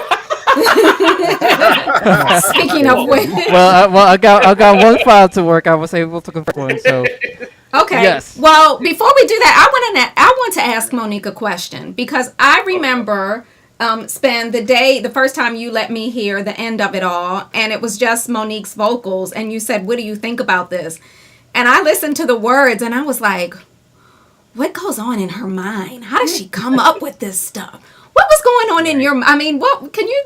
Speaking of which. I got one file to work. I was able to convert one. So Okay. Yes. Well, before we do that, I want to ask Monique a question, because I remember spend the first time you let me hear the end of it all, and it was just Monique's vocals, and you said, "What do you think about this?" And I listened to the words, and I was like, "What goes on in her mind? How does she come up with this stuff? What was going on in your? I mean, what can you?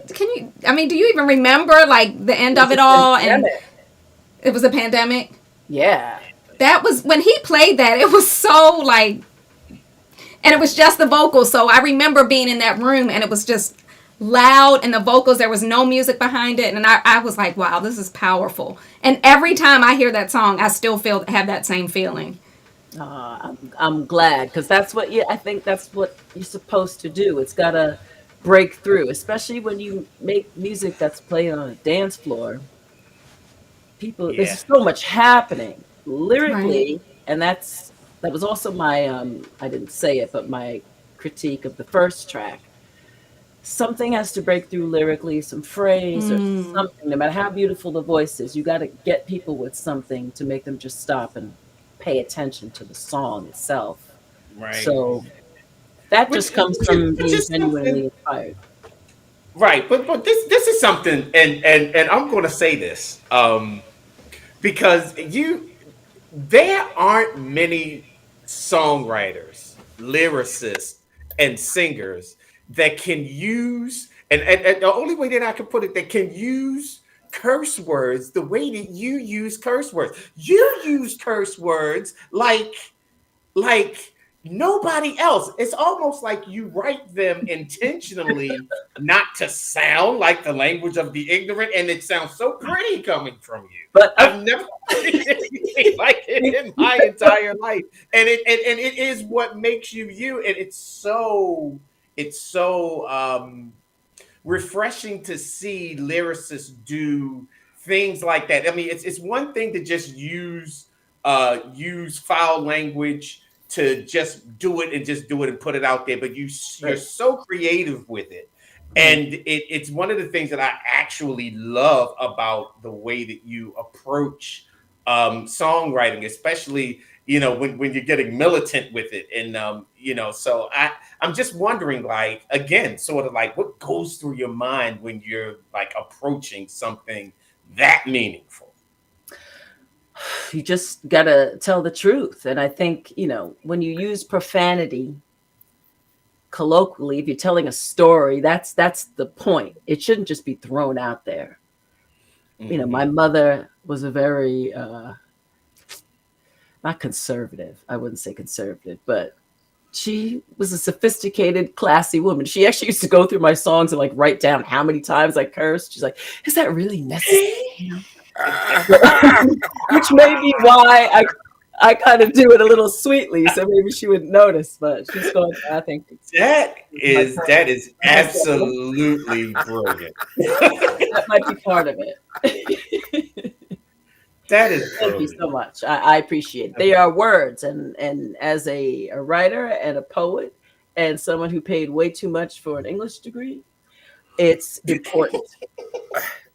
I mean, do you even remember like the end of it all?" And it was a pandemic. Yeah. That was when he played that. It was so like, and it was just the vocals. So I remember being in that room, and it was just loud, and the vocals, there was no music behind it, and I was like, wow, this is powerful. And every time I hear that song, I still have that same feeling. I'm glad, because that's what I think that's what you're supposed to do. It's gotta break through, especially when you make music that's played on a dance floor. People, there's so much happening lyrically, Right. and that was also my I didn't say it, but my critique of the first track. Something has to break through lyrically, some phrase or something, no matter how beautiful the voice is. You got to get people with something to make them just stop and pay attention to the song itself. Right. So that just comes from being genuinely inspired. Right, but this is something, and I'm going to say this because there aren't many songwriters, lyricists, and singers that can use, and the only way that I can put it, that can use curse words the way that you use curse words. You use curse words like nobody else. It's almost like you write them intentionally not to sound like the language of the ignorant, and it sounds so pretty coming from you. But I've never heard anything like it in my entire life, and it is what makes you you, and it's so refreshing to see lyricists do things like that. I mean, it's one thing to just use foul language to just do it and put it out there, but you're so creative with it. And it's one of the things that I actually love about the way that you approach songwriting, especially, when you're getting militant with it. And, so I'm just wondering, like, again, sort of like what goes through your mind when you're like approaching something that meaningful? You just gotta tell the truth. And I think, when you use profanity colloquially, if you're telling a story, that's the point. It shouldn't just be thrown out there. My mother was a very not conservative. I wouldn't say conservative, but she was a sophisticated, classy woman. She actually used to go through my songs and like write down how many times I cursed. She's like, is that really necessary? Which may be why I kind of do it a little sweetly, so maybe she wouldn't notice. But she's going. I think that is absolutely brilliant. That might be part of it. That is brilliant. Thank you so much. I appreciate it. They are words, and as a writer and a poet and someone who paid way too much for an English degree, it's important.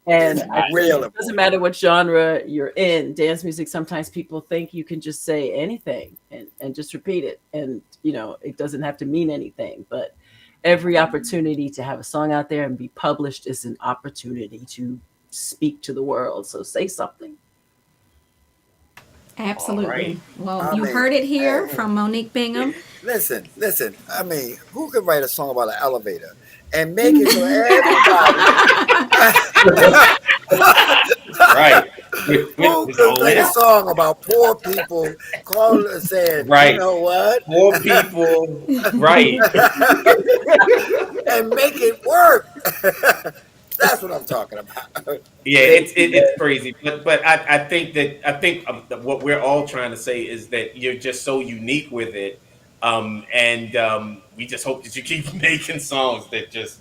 And it doesn't matter what genre you're in. Dance music, sometimes people think you can just say anything and just repeat it. And, it doesn't have to mean anything. But every opportunity to have a song out there and be published is an opportunity to speak to the world. So say something. Absolutely. Right. Well, I you mean, heard it here from Monique Bingham. Listen. I mean, who could write a song about an elevator and make it so everybody? Right. Who could write a song about poor people calling and saying, right. You know what? Poor people. Right. And make it work. That's what I'm talking about. Yeah, it's crazy, but I think what we're all trying to say is that you're just so unique with it, and we just hope that you keep making songs that just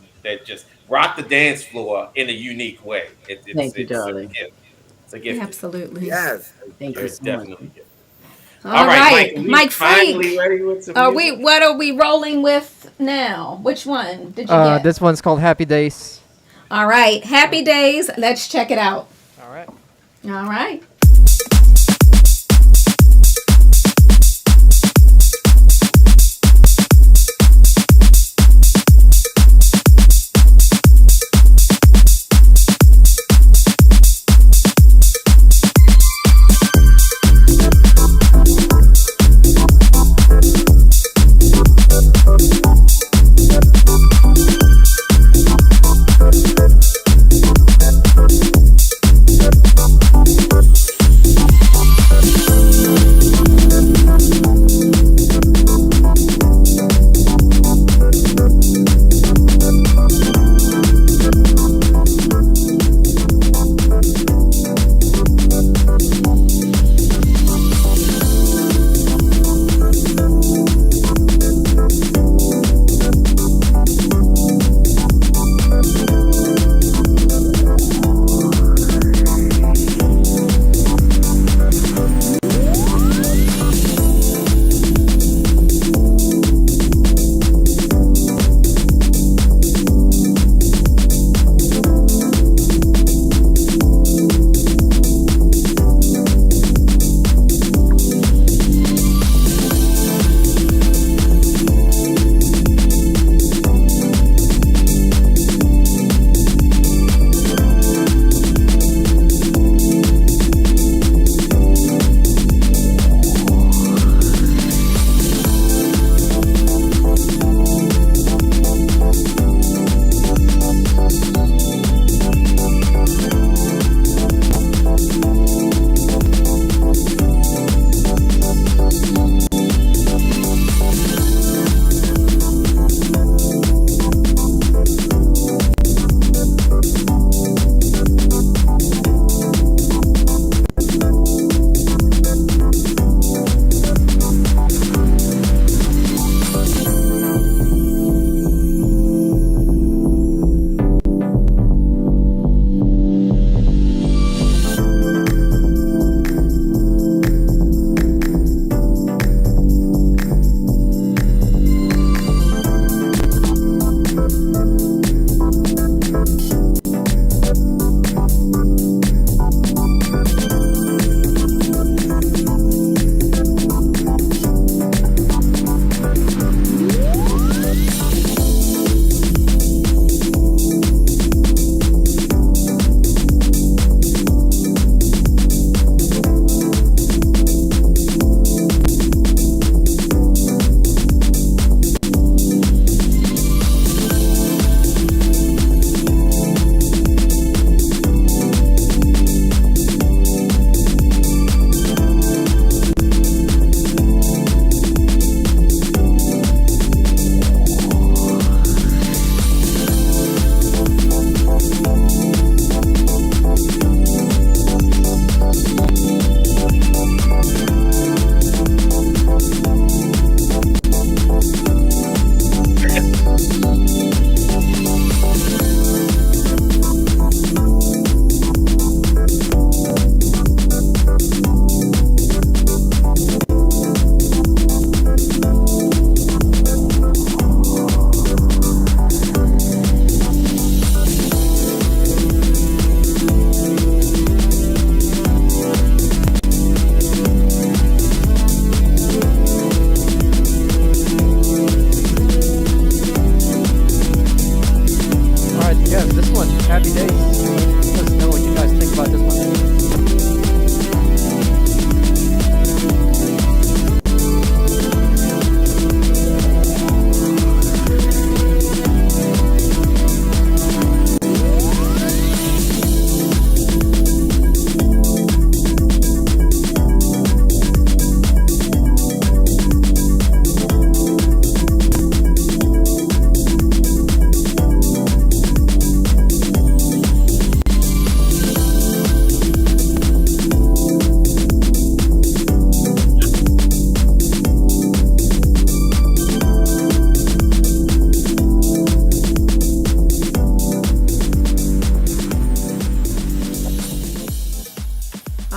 rock the dance floor in a unique way. Thank you, It's a darling. gift. It's a gift. Absolutely. Yes. Thank you It's so much. definitely a gift. All right, right, Mike, are we Mike finally Frank. ready with some Are music? what are we rolling with now? Which one did you get? This one's called Happy Days. All right, Happy Days. Let's check it out. All right. All right.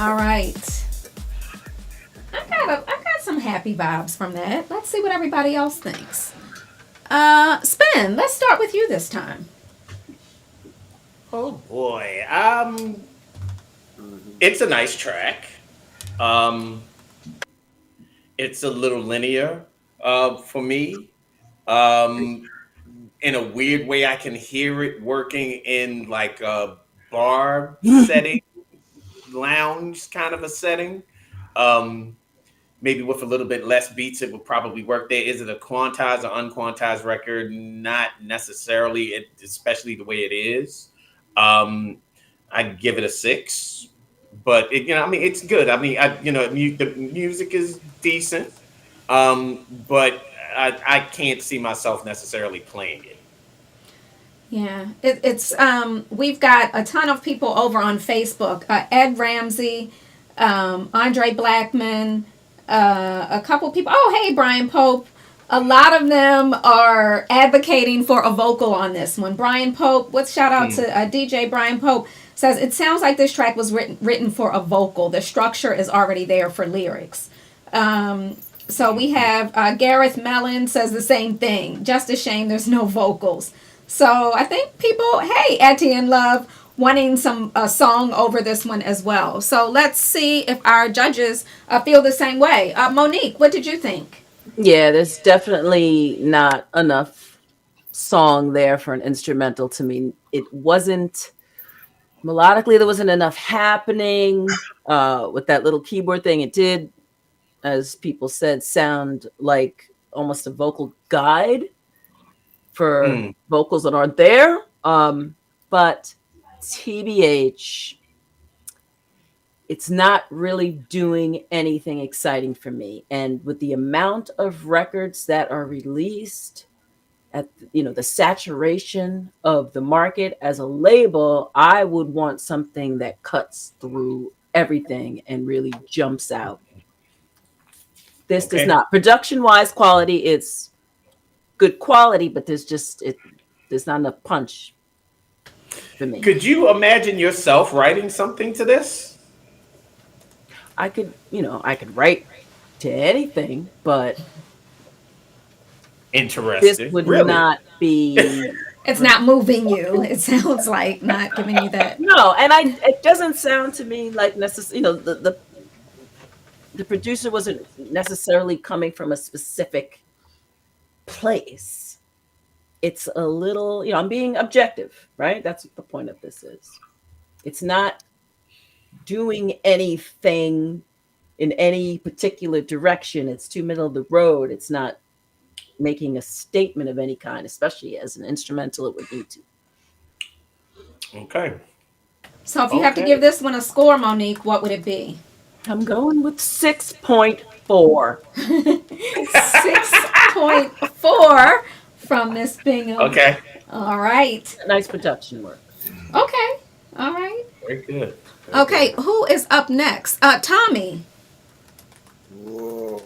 All right. I got some happy vibes from that. Let's see what everybody else thinks. Spin. Let's start with you this time. Oh boy. Mhm. It's a nice track. Um, it's a little linear for me. Um, in a weird way, I can hear it working in like a bar setting, lounge kind of a setting. Um, Maybe with a little bit less beats, it would probably work there. Is it a quantized or unquantized record? Not necessarily, especially the way it is. Um, I'd give it a 6, but I mean, it's good. I mean, the music is decent, but I can't see myself necessarily playing it. Yeah, it's we've got a ton of people over on Facebook. Ed Ramsey, Andre Blackman, a couple people. Oh, hey, Brian Pope. A lot of them are advocating for a vocal on this one. Brian Pope, let's shout out Hmm. to DJ Brian Pope, says it sounds like this track was written for a vocal. The structure is already there for lyrics. So we have Gareth Mellon says the same thing. Just a shame there's no vocals. So I think people, hey, Etienne Love, wanting some a song over this one as well. So let's see if our judges feel the same way. Monique, what did you think? Yeah, there's definitely not enough song there for an instrumental to me. It wasn't melodically, there wasn't enough happening with that little keyboard thing. It did, as people said, sound like almost a vocal guide for Hmm. vocals that aren't there. But TBH, it's not really doing anything exciting for me. And with the amount of records that are released, at the saturation of the market as a label, I would want something that cuts through everything and really jumps out. This does Okay. not. Production wise, quality, it's good quality, but there's not enough punch for me. Could you imagine yourself writing something to this? I could write to anything, but this Interesting. would Really? not be. It's not moving you. It sounds like not giving you that. No, and it doesn't sound to me like necessarily, the producer wasn't necessarily coming from a specific place. It's a little, I'm being objective, right? That's what the point of this is. It's not doing anything in any particular direction. It's too middle of the road. It's not making a statement of any kind, especially as an instrumental, it would need to. Okay. So if you have to Okay. give this one a score, Monique, what would it be? I'm going with 6.4. 6.4 from Miss Bingham. Okay. All right. Nice production work. Okay. All right. Very good. Very Okay. good. Who is up next? Tommy. Whoa.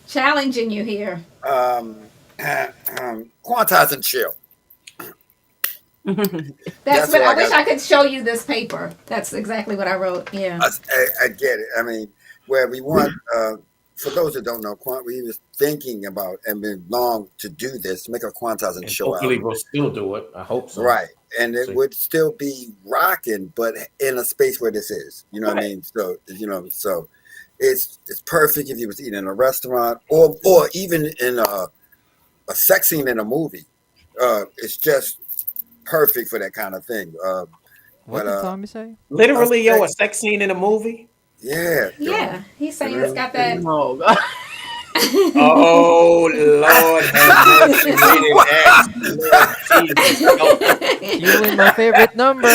Challenging you here. Quantize and chill. That's That's what what I I wish got. I could show you this paper. That's exactly what I wrote. Yeah. I get it. I mean, where we want, for those that don't know, we was thinking about and been long to do this, make a quantize and And chill hopefully album. we'll still do it. I hope so. Right. And it See. would still be rocking, but in a space where this is. You know what I Right. mean? So it's perfect if you was eating in a restaurant or even in a sex scene in a movie. It's just perfect for that kind of thing. What But did Tommy say? a Literally, yo, a sex, sex scene in a movie? yeah, Yeah. He's saying it's got yeah. that. Oh, God. Oh, Lord have mercy. Rated X. Lord Jesus. Help us. Fueling my favorite number.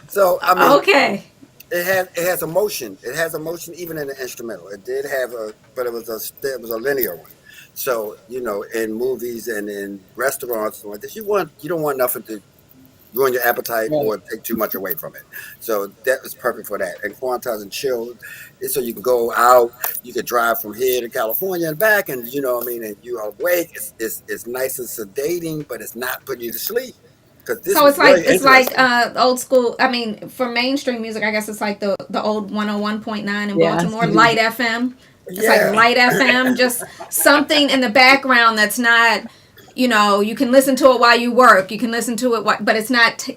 So I mean, Okay. it has emotion. It has emotion even in the instrumental. It did have but it was a linear one. So in movies and in restaurants and like this, you don't want nothing to ruin your appetite Right. or take too much away from it. So that was perfect for that. And quantize and chill, so you can go out, you could drive from here to California and back, and and you are awake. It's nice and sedating, but it's not putting you to sleep. because this So was really it's like interesting. old school. I mean, for mainstream music, I guess it's like the old 101.9 in Yes. Baltimore, Light FM. It's like Yeah, Light FM, just something in the background that's not, you can listen to it while you work. You can listen to it, but it's not.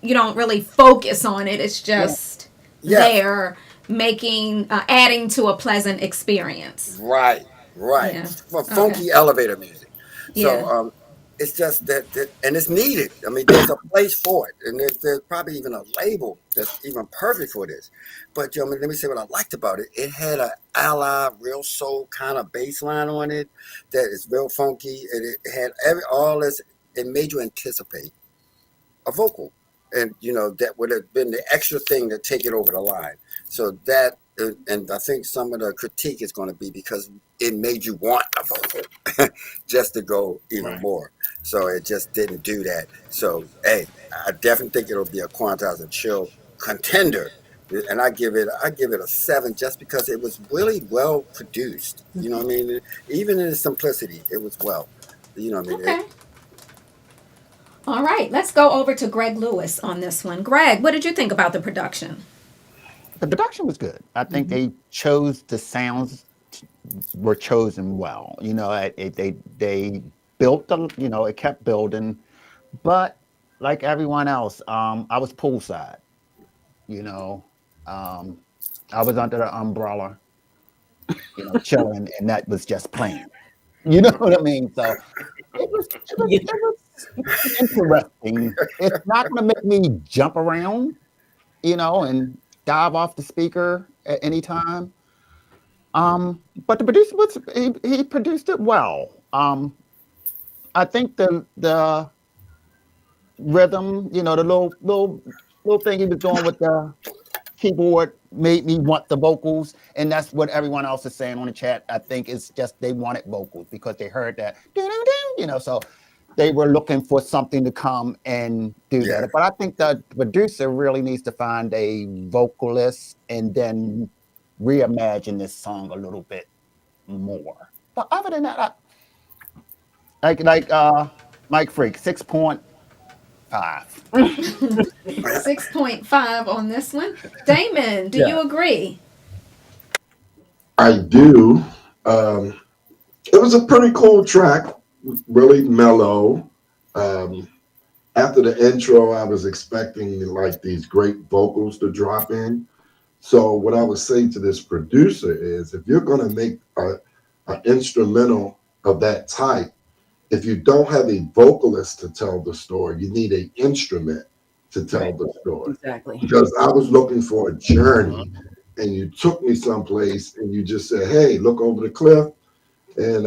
You don't really focus on it. It's Yeah. just yes, there, making adding to a pleasant experience. right, right. Yeah. For Okay. funky elevator music. So Yeah. it's just that, and it's needed. I mean, there's a place for it, and there's probably even a label that's even perfect for this. But let me say what I liked about it. It had a la real soul kind of bass line on it that is real funky, and it had all this. It made you anticipate a vocal, and that would have been the extra thing to take it over the line. So that, and I think some of the critique is going to be because it made you want a vocal just to go even Right. more. So it just didn't do that. So hey, I definitely think it'll be a Quantize and Chill contender. And I give it a 7 just because it was really well produced. You know what I mean? Even in its simplicity, it was well. You know what I mean? Okay. All right. Let's go over to Greg Lewis on this one. Greg, what did you think about the production? The production was good. I think they chose the sounds were chosen well. They built it kept building, but like everyone else, I was poolside. You know, um, I was under the umbrella, chilling, and that was just playing. You know what I mean? So Yeah. it was interesting. It's not going to make me jump around, and dive off the speaker at any time. But the producer he produced it well. I think the rhythm, the little thing he was doing with the keyboard made me want the vocals, and that's what everyone else is saying on the chat. I think it's just they wanted vocals because they heard that, so they were looking for something to come and do Yeah. that. But I think the producer really needs to find a vocalist and then reimagine this song a little bit more. But other than that, Mike Freak, 6.5. 6.5 on this one. Damon, do Yeah. you agree? I do. Um, it was a pretty cool track, really mellow. Um, After the intro, I was expecting like these great vocals to drop in. So what I would say to this producer is, if you're going to make an instrumental of that type, if you don't have a vocalist to tell the story, you need an instrument to tell Right. the story. Exactly. Because I was looking for a journey, and you took me someplace, and you just said, "Hey, look over the cliff and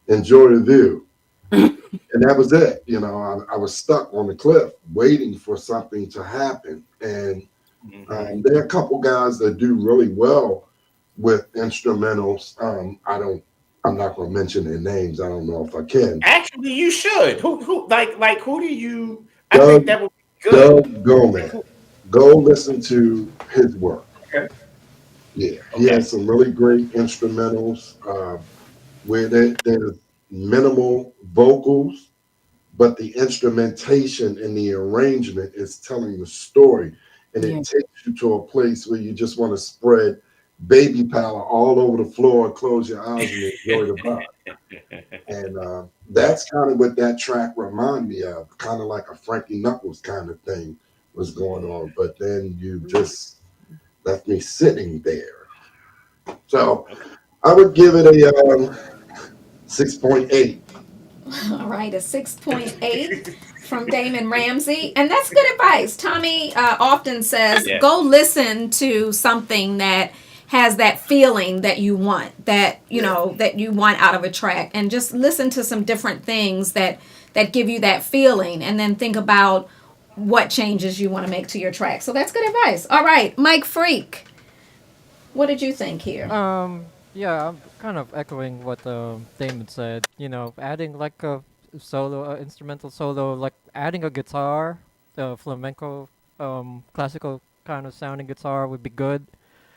enjoy the view." And that was it. I was stuck on the cliff waiting for something to happen. And there are a couple guys that do really well with instrumentals. I'm not going to mention their names. I don't know if I can. Actually, you should. Who do you? I Doug, think that would be good. Doug Gomez. Go listen to his work. Okay. Yeah, he Okay. has some really great instrumentals where there's minimal vocals, but the instrumentation and the arrangement is telling the story, and Yeah. it takes you to a place where you just want to spread baby powder all over the floor, close your eyes, and enjoy the vibe. And that's kind of what that track reminded me of, kind of like a Frankie Knuckles kind of thing was going on. But then you just left me sitting there. So I would give it a 6.8. All right, a 6.8 from Damon Ramsey. And that's good advice. Tommy often says Yeah. go listen to something that has that feeling that you want, that you want out of a track, and just listen to some different things that give you that feeling, and then think about what changes you want to make to your track. So that's good advice. All right, Mike Freak, what did you think here? Yeah, I'm kind of echoing what Damon said. Adding like a solo, instrumental solo, like adding a guitar, flamenco, classical kind of sounding guitar would be good.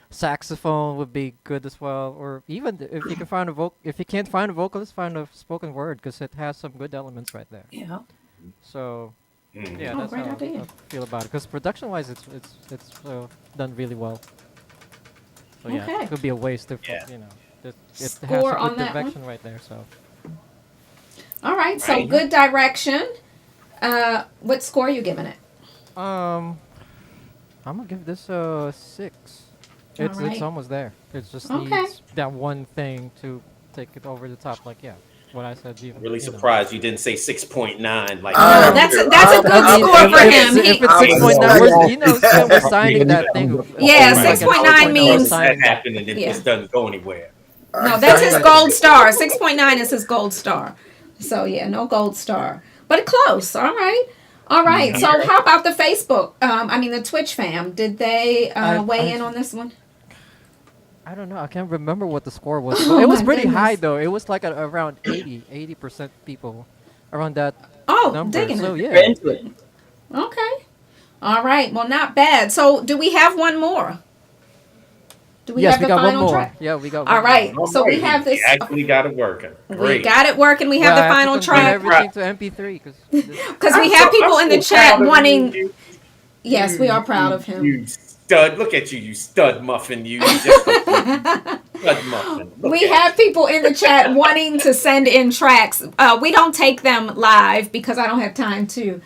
Saxophone would be good as well, or even if you can find if you can't find a vocalist, find a spoken word because it has some good elements right there. Yeah. So, Yeah, Oh, that's great how idea. I feel about it. Because production-wise, it's done really well. So yeah, Okay. it could be a waste if Yeah. it has a Score good on that one. direction right there. So All right. So Right. good direction. What score are you giving it? I'm gonna give this a 6. All It's right. almost there. It just Okay. needs that one thing to take it over the top. Like what I said. Really surprised you didn't say 6.9. Like, No, that's a good I mean, score for him. if it's I was 6.9, saying- Stan, we're signing that thing. Yeah, like an 6.9 output, means- we're signing that that. happened and it Yeah. just doesn't go anywhere. No, that's his gold star. 6.9 is his gold star. So yeah, no gold star, but close. All right. All right. So how about the Facebook? The Twitch fam. Did they weigh in on this one? I don't know. I can't remember what the score was. Oh But it was my pretty high goodness. though. It was like around 80% people around that Oh, number. digging So it. We're yeah. into it. Okay. All right. Well, not bad. So do we have one more? Do we Yes, have we the got one final more. track? Yeah, we got All one right. more. So we have this. You actually got it working. We Great. got it working. We have Well, I the have to final convert track everything to MP3 because we have people in the chat wanting. Yes, we are proud of him. You stud. Look at you, you stud muffin. You just stud muffin. Look We at have people in the chat wanting to send in tracks. We don't take them live because I don't have time to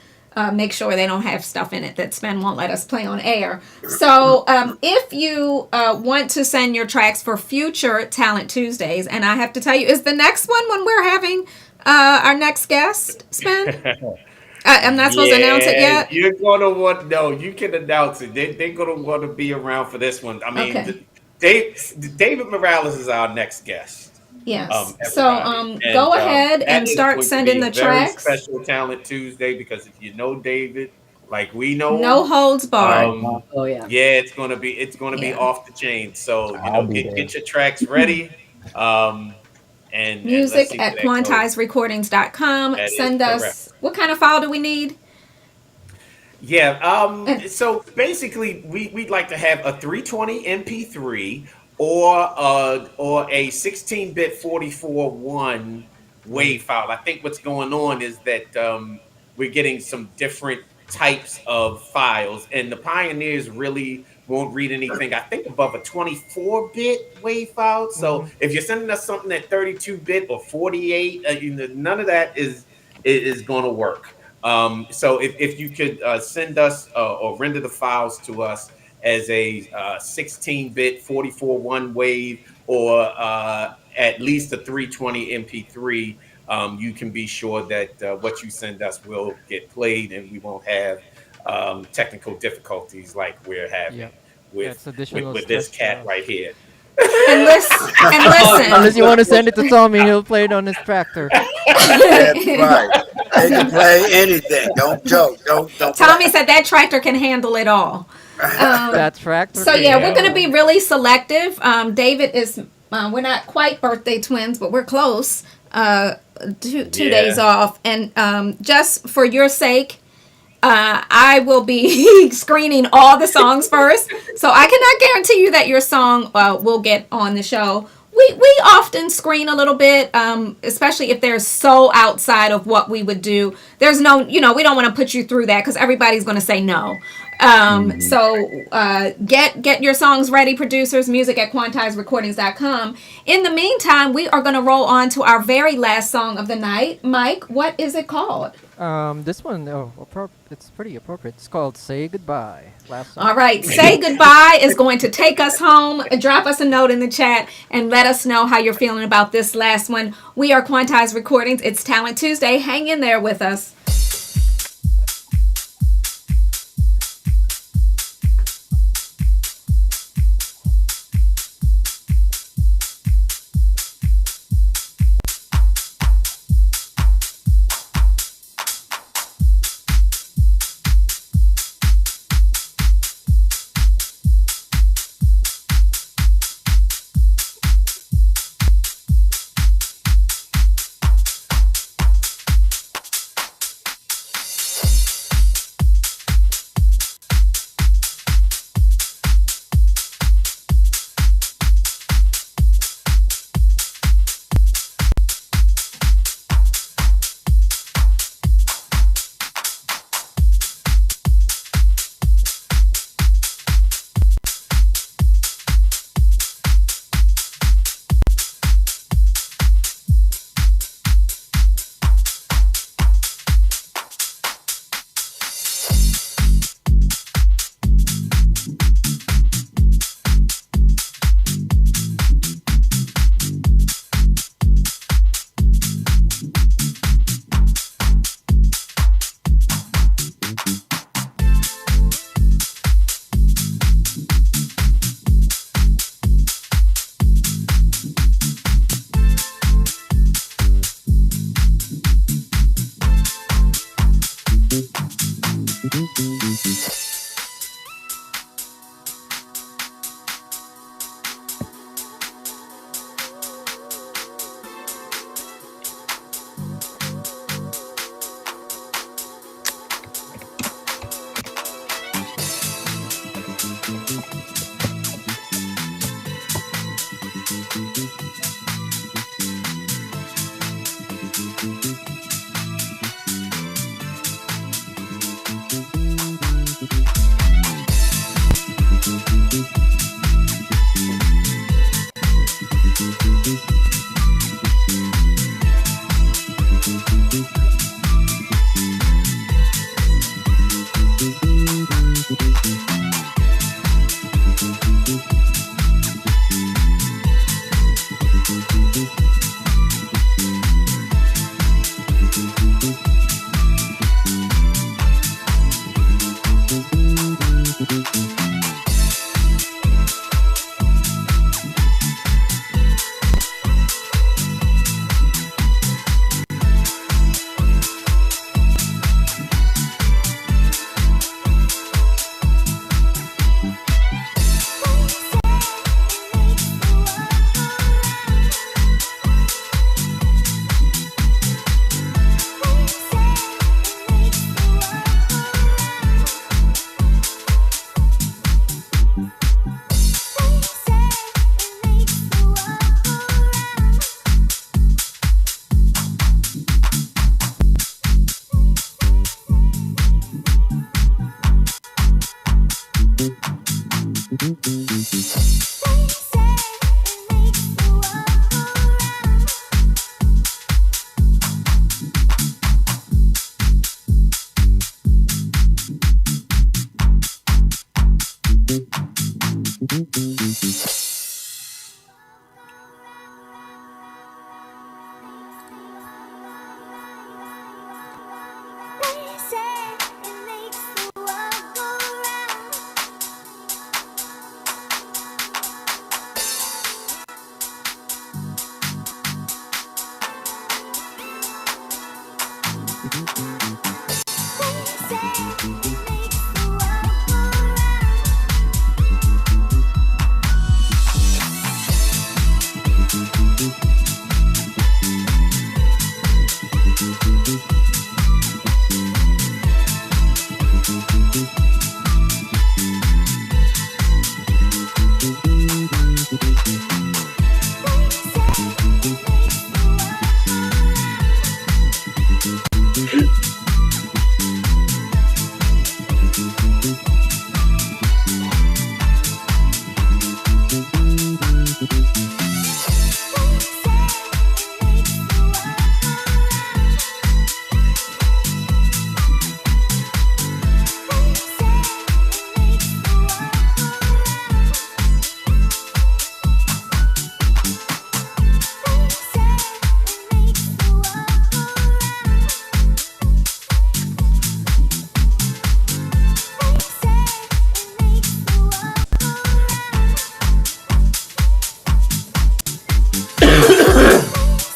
make sure they don't have stuff in it that Sven won't let us play on air. So if you want to send your tracks for future Talent Tuesdays, and I have to tell you, is the next one when we're having our next guest, Sven? I'm not supposed to announce it yet? You're gonna want you can announce it. They're gonna want to be around for this one. I mean, Okay. David Morales is our next guest. Yes. So everybody. go And, ahead that and is start going to sending be the a very tracks. special Talent Tuesday because if you know David, like we know No him, holds barred. Oh yeah. yeah, it's gonna be Yeah. off the chain. So I'll be there. get your tracks ready. And let's Music see at where that goes. quantizerecordings.com. That is Send correct. us, what kind of file do we need? Yeah. And- So basically, we'd like to have a 320 MP3 or a 16-bit 44.1 WAV file. I think what's going on is that we're getting some different types of files, and the pioneers really won't read anything, I think, above a 24-bit WAV file. So if you're sending us something at 32-bit or 48, none of that is going to work. So if you could send us or render the files to us as a 16-bit 44.1 WAV or at least a 320 MP3, you can be sure that what you send us will get played and we won't have technical difficulties like we're having Yeah, with, it's additional with this stress cat for us. right here. And listen, Unless you want to send it to Tommy, he'll play it on his tractor. That's right. They can play anything. Don't joke. Don't. Tommy said that tractor can handle it all. That tractor. So yeah, we're going to be really selective. David is, we're not quite birthday twins, but we're close. Two days off. And just for your sake, I will be screening all the songs first. So I cannot guarantee you that your song will get on the show. We often screen a little bit, especially if they're so outside of what we would do. There's no, we don't want to put you through that because everybody's going to say no. So get your songs ready, producers, music at quantizerecordings.com. In the meantime, we are going to roll on to our very last song of the night. Mike, what is it called? This one, it's pretty appropriate. It's called "Say Goodbye." Last song. All right, Say Goodbye is going to take us home. Drop us a note in the chat and let us know how you're feeling about this last one. We are Quantize Recordings. It's Talent Tuesday. Hang in there with us.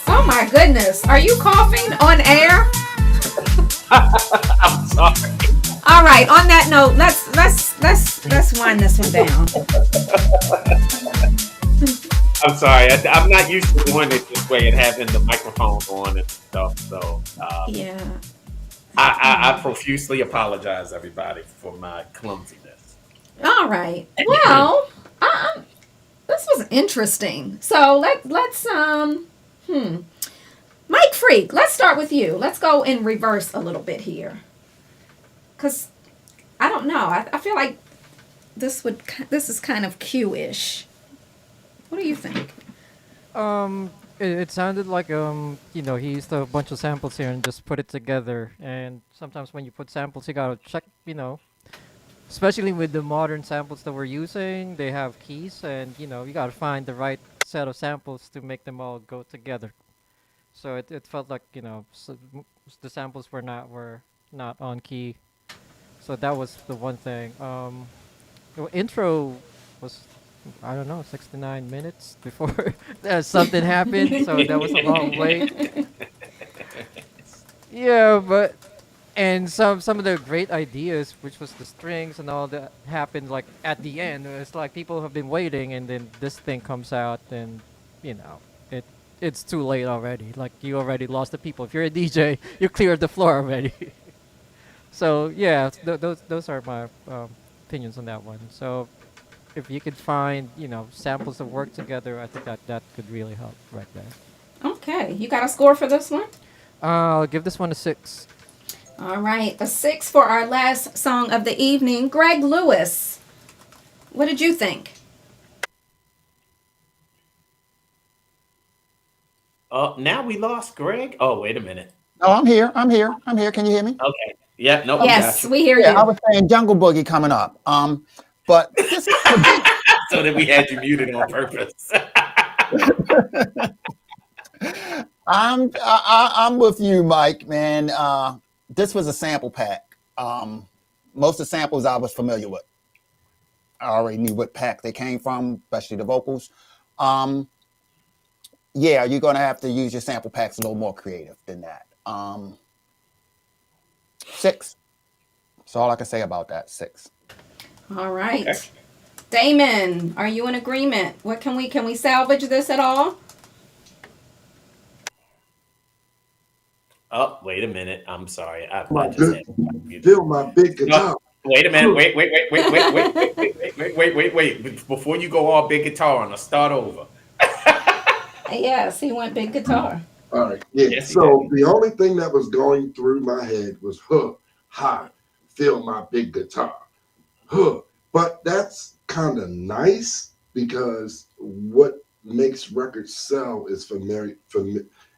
Oh my goodness. Are you coughing on air? I'm sorry. All right. On that note, let's wind this one down. I'm sorry. I'm not used to doing it this way and having the microphone on and stuff. So Yeah. I profusely apologize, everybody, for my clumsiness. All right. Well, this was interesting. So let's Mike Freak, let's start with you. Let's go in reverse a little bit here. Cause I don't know. I feel like this is kind of Q-ish. What do you think? It sounded like he used a bunch of samples here and just put it together. And sometimes when you put samples, you gotta check, especially with the modern samples that we're using, they have keys, and you gotta find the right set of samples to make them all go together. So it felt like the samples were not on key. So that was the one thing. The intro was, I don't know, 69 minutes before something happened. So that was a long wait. Yeah, but and some of the great ideas, which was the strings and all that, happened like at the end. It's like people have been waiting, and then this thing comes out, and it's too late already. Like you already lost the people. If you're a DJ, you cleared the floor already. So yeah, those are my opinions on that one. So if you could find samples that work together, I think that could really help right there. Okay. You got a score for this one? I'll give this one a 6. All right. A 6 for our last song of the evening. Greg Lewis. What did you think? Now we lost Greg. Oh, wait a minute. No, I'm here. Can you hear me? Okay. Yeah. No. Yes, we hear Yeah, you. I was saying Jungle Boogie coming up. But this So that we had you muted on purpose. I'm with you, Mike, man. This was a sample pack. Most of the samples I was familiar with. I already knew what pack they came from, especially the vocals. Yeah, you're gonna have to use your sample packs a little more creative than that. 6. That's all I can say about that. 6. All right. Okay. Damon, are you in agreement? What can we salvage this at all? Oh, wait a minute. I'm sorry. I My just good, had feel my big guitar. No, wait a minute. Wait. Before you go all big guitar on, let's start over. Yes, he went big guitar. All right. Yeah. Yes, he So the only thing that was going through my head was, hi, feel my big guitar. But that's kind of nice because what makes records sell is a familiar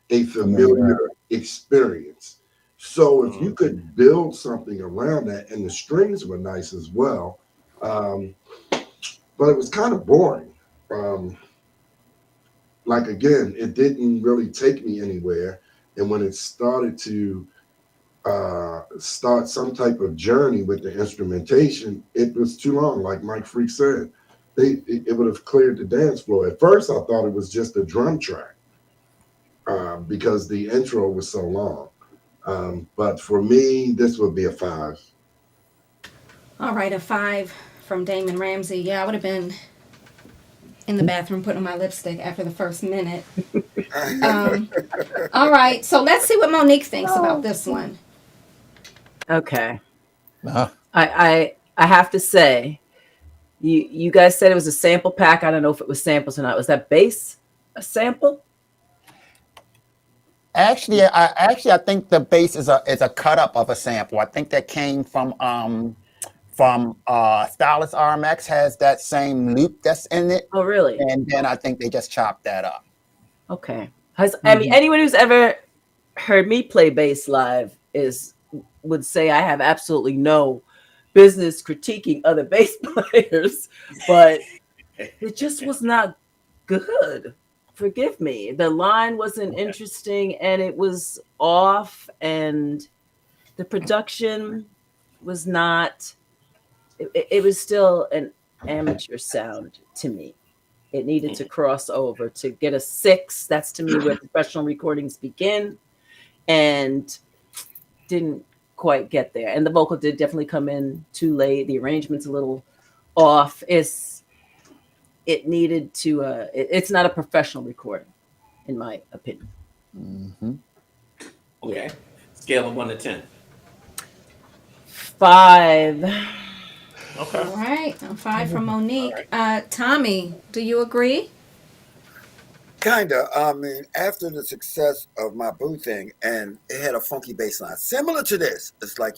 Familiar. experience. So if you Mm. could build something around that, and the strings were nice as well, um, but it was kind of boring. Um, like again, it didn't really take me anywhere. And when it started to start some type of journey with the instrumentation, it was too long. Like Mike Freak said, it would have cleared the dance floor. At first, I thought it was just a drum track because the intro was so long. But for me, this would be a five. All right, a 5 from Damon Ramsey. Yeah, I would have been in the bathroom putting on my lipstick after the first minute. Um, all right, so let's see what Monique thinks about this one. Okay. Uh, I have to say, you guys said it was a sample pack. I don't know if it was samples or not. Was that bass a sample? actually, I think the bass is a cut up of a sample. I think that came from Stylus RMX has that same loop that's in it, Oh, really? and then I think they just chopped that up. Okay. I mean, anyone who's ever heard me play bass live would say I have absolutely no business critiquing other bass players, but it just was not good. Forgive me. The line wasn't Okay. interesting and it was off, and the production was not, it was still an amateur sound to me. It needed to cross over to get a 6. That's to me where professional recordings begin, and didn't quite get there. And the vocal did definitely come in too late. The arrangement's a little off. It needed to. It's not a professional recording, in my opinion. Hmm. Okay. Scale of 1 to 10. 5. Okay. All right, a 5 from All Monique. right. Tommy, do you agree? Kinda. I mean, after the success of my Boo thing, and it had a funky bass line similar to this. It's like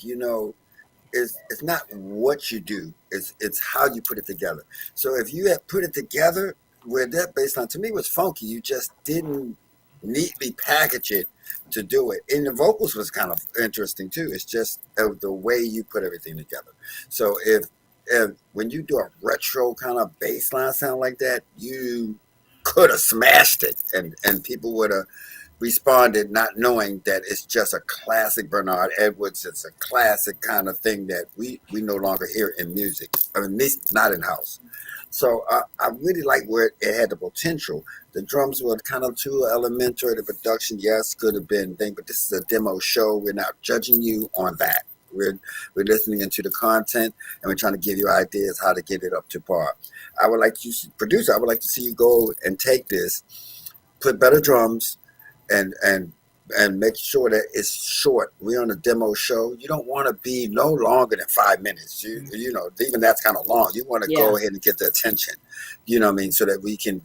it's not what you do, it's how you put it together. So if you had put it together where that bass line to me was funky, you just didn't neatly package it to do it. And the vocals was kind of interesting too. It's just the way you put everything together. So if when you do a retro kind of bass line sound like that, you could have smashed it, and people would have responded not knowing that it's just a classic Bernard Edwards. It's a classic kind of thing that we no longer hear in music. I mean, at least not in house. So I really like where it had the potential. The drums were kind of too elementary. The production, yes, could have been thing, but this is a demo show. We're not judging you on that. We're listening into the content, and we're trying to give you ideas how to get it up to par. I would like you, producer. I would like to see you go and take this, put better drums, and make sure that it's short. We're on a demo show. You don't want to be no longer than 5 minutes. You know, even that's kind of long. You want to Yeah. go ahead and get the attention. You know what I mean? So that we can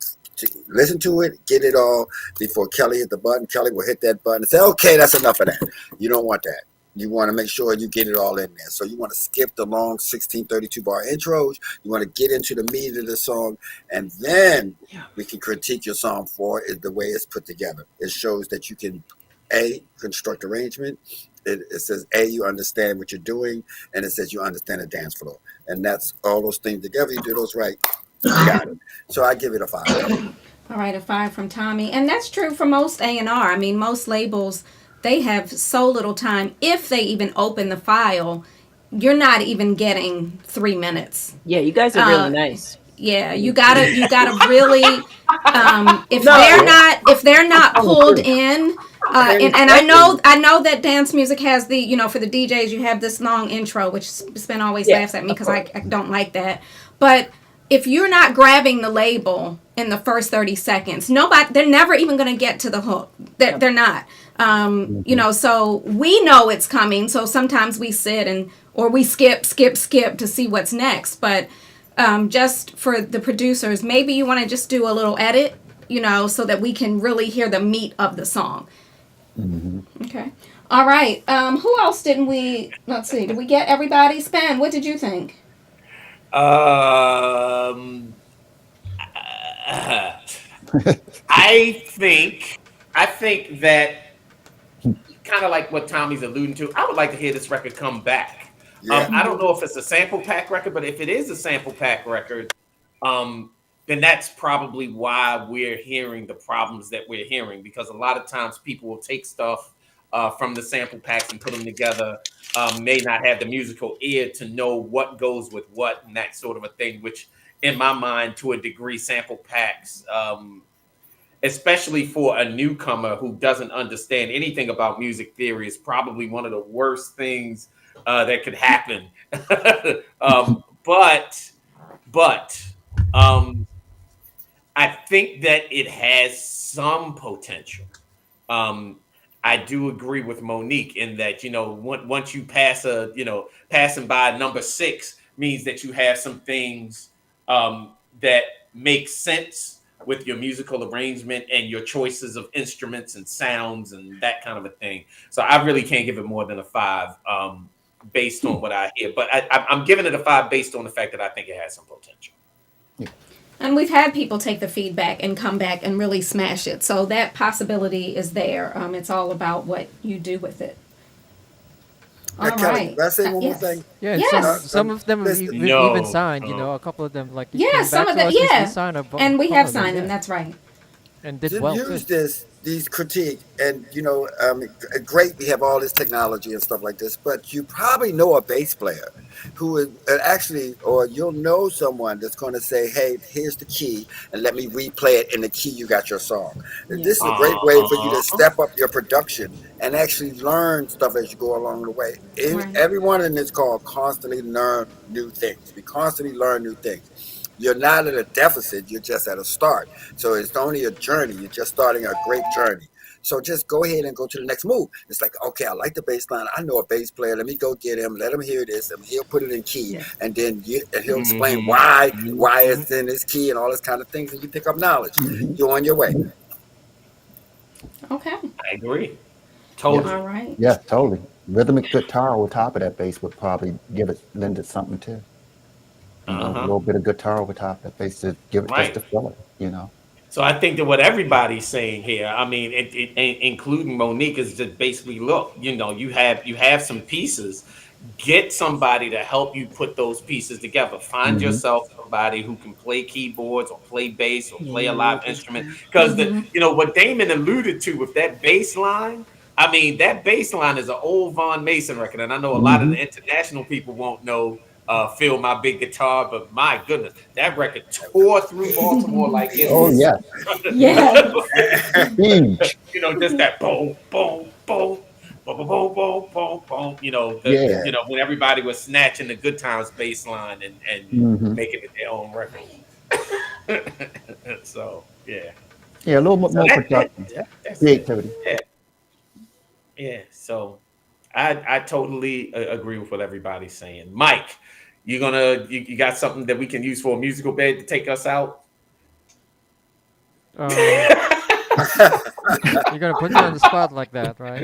listen to it, get it all before Kelly hit the button. Kelly will hit that button and say, "Okay, that's enough of that." You don't want that. You want to make sure you get it all in there. So you want to skip the long 1632 bar intros. You want to get into the meat of the song, and then we can critique your song for the way it's put together. It shows that you can construct arrangement. It says you understand what you're doing, and it says you understand the dance floor, and that's all those things together. You do those right, you got it. So I give it a 5. All right, a 5 from Tommy. And that's true for most A&R. I mean, most labels, they have so little time. If they even open the file, you're not even getting 3 minutes. Yeah, you guys are really nice. Yeah, you gotta really if they're not pulled in, and I know that dance music has for the DJs you have this long intro, which Spin always laughs at me because I don't like that. But if you're not grabbing the label in the first 30 seconds, they're never even going to get to the hook. They're not. So we know it's coming. So sometimes we sit or we skip to see what's next. But just for the producers, maybe you want to just do a little edit, so that we can really hear the meat of the song. Mm-hmm. Okay. All right. Who else didn't we? Let's see. Did we get everybody? Spin. What did you think? Um, I think that kind of like what Tommy's alluding to. I would like to hear this record come back. Yeah. I don't know if it's a sample pack record, but if it is a sample pack record, um, then that's probably why we're hearing the problems that we're hearing. Because a lot of times people will take stuff from the sample packs and put them together. May not have the musical ear to know what goes with what and that sort of a thing. Which, in my mind, to a degree, sample packs. Especially for a newcomer who doesn't understand anything about music theory, is probably one of the worst things that could happen. But I think that it has some potential. Um, I do agree with Monique in that once you passing by number 6 means that you have some things that make sense with your musical arrangement and your choices of instruments and sounds and that kind of a thing. So I really can't give it more than a 5 based on what I hear, but I'm giving it a 5 based on the fact that I think it has some potential. And we've had people take the feedback and come back and really smash it. So that possibility is there. It's all about what you do with it. All right. Can I say one more Yes. thing? Yeah, Yes. some of them we've No. even signed. A couple of them like Yeah, came some back of to them. us, we Yeah. signed a And we couple have of them, signed them. yeah, That's right. and did Just well use too. these critique, and great. We have all this technology and stuff like this, but you probably know a bass player who is actually, or you'll know someone that's going to say, "Hey, here's the key, and let me replay it in the key you got your song." Yeah. This is a great way for you to step up your production and actually learn stuff as you go along the way. Right. Everyone in this call constantly learn new things. We constantly learn new things. You're not at a deficit, you're just at a start. So it's only a journey. You're just starting a great journey. So just go ahead and go to the next move. It's like, okay, I like the bass line. I know a bass player. Let me go get him. Let him hear this, and he'll put it in key, Yeah. and then he'll explain Mhm. why Mhm. it's in his key and all this kind of things, and you pick up knowledge. Mhm. You're on your way. Okay. I agree. Yeah, Totally. All right. yeah, totally. Rhythmic guitar on top of that bass would probably lend it something too. A little bit of guitar over top of that bass to give it just Right. a filler. So I think that what everybody's saying here, I mean, including Monique, is just basically, look, you have some pieces. Get somebody to help you put those pieces together. Find Hmm. yourself somebody who can play keyboards or play bass or play a live Yeah. instrument. Because Mm-hmm. what Damon alluded to with that bass line. I mean, that bass line is an old Von Mason record, and I know a lot of Hmm. the international people won't know "Feel My Big Guitar," but my goodness, that record tore through Baltimore like Oh it's yeah, Yes. huge. just that boom, boom, boom, boom, boom, boom, boom, boom, boom. Yeah. Yeah. When everybody was snatching the Good Times bass line and Hmm. making it their own record. So yeah, Yeah, a little bit so more production, that's it. creativity. Yeah, yeah. So I totally agree with what everybody's saying. Mike, you got something that we can use for a musical bed to take us out? Um, you're gonna put me on the spot like that, right?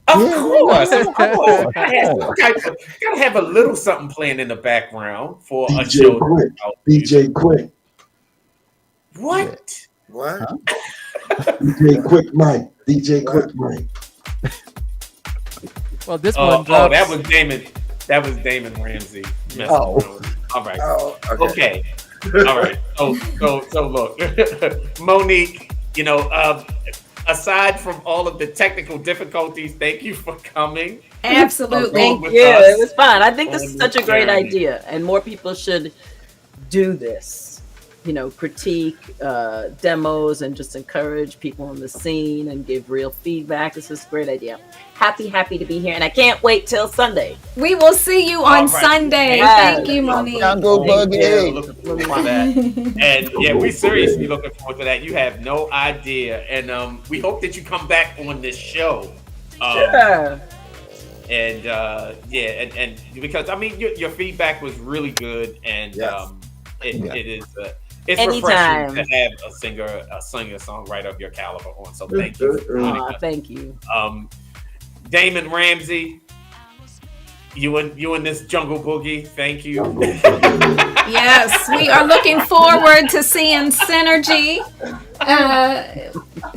Of Yeah, course, of course. of Gotta have a little something playing in the background for a DJ show. Quick. DJ Quick. What? What? Huh? DJ Quick Mike. DJ What? Quick Mike. Well, this Oh, one drops. that was Damon. That was Damon Ramsey. messing Oh. around. All right. Oh, okay. Okay. All right. So look, Monique. Aside from all of the technical difficulties, thank you for coming. Absolutely. Along with Yeah, us it was fun. I think this on is such a this great journey. idea, and more people should do this. Critique demos and just encourage people on the scene and give real feedback. This is a great idea. Happy to be here, and I can't wait till Sunday. We will see you on All right. Sunday. Yes. Thank you, Monique. Now go Thank you. Boogie. Looking forward to that. And yeah, we seriously looking forward to that. You have no idea. And we hope that you come back on this show. Sure. And yeah, and because I mean your feedback was really good, and Yes. it is it's Anytime. refreshing to have a singer songwriter of your caliber on. So thank you. For joining Aw, us. thank you. Damon Ramsey, you and this Jungle Boogie. Thank you. Yes, we are looking forward to seeing Synergy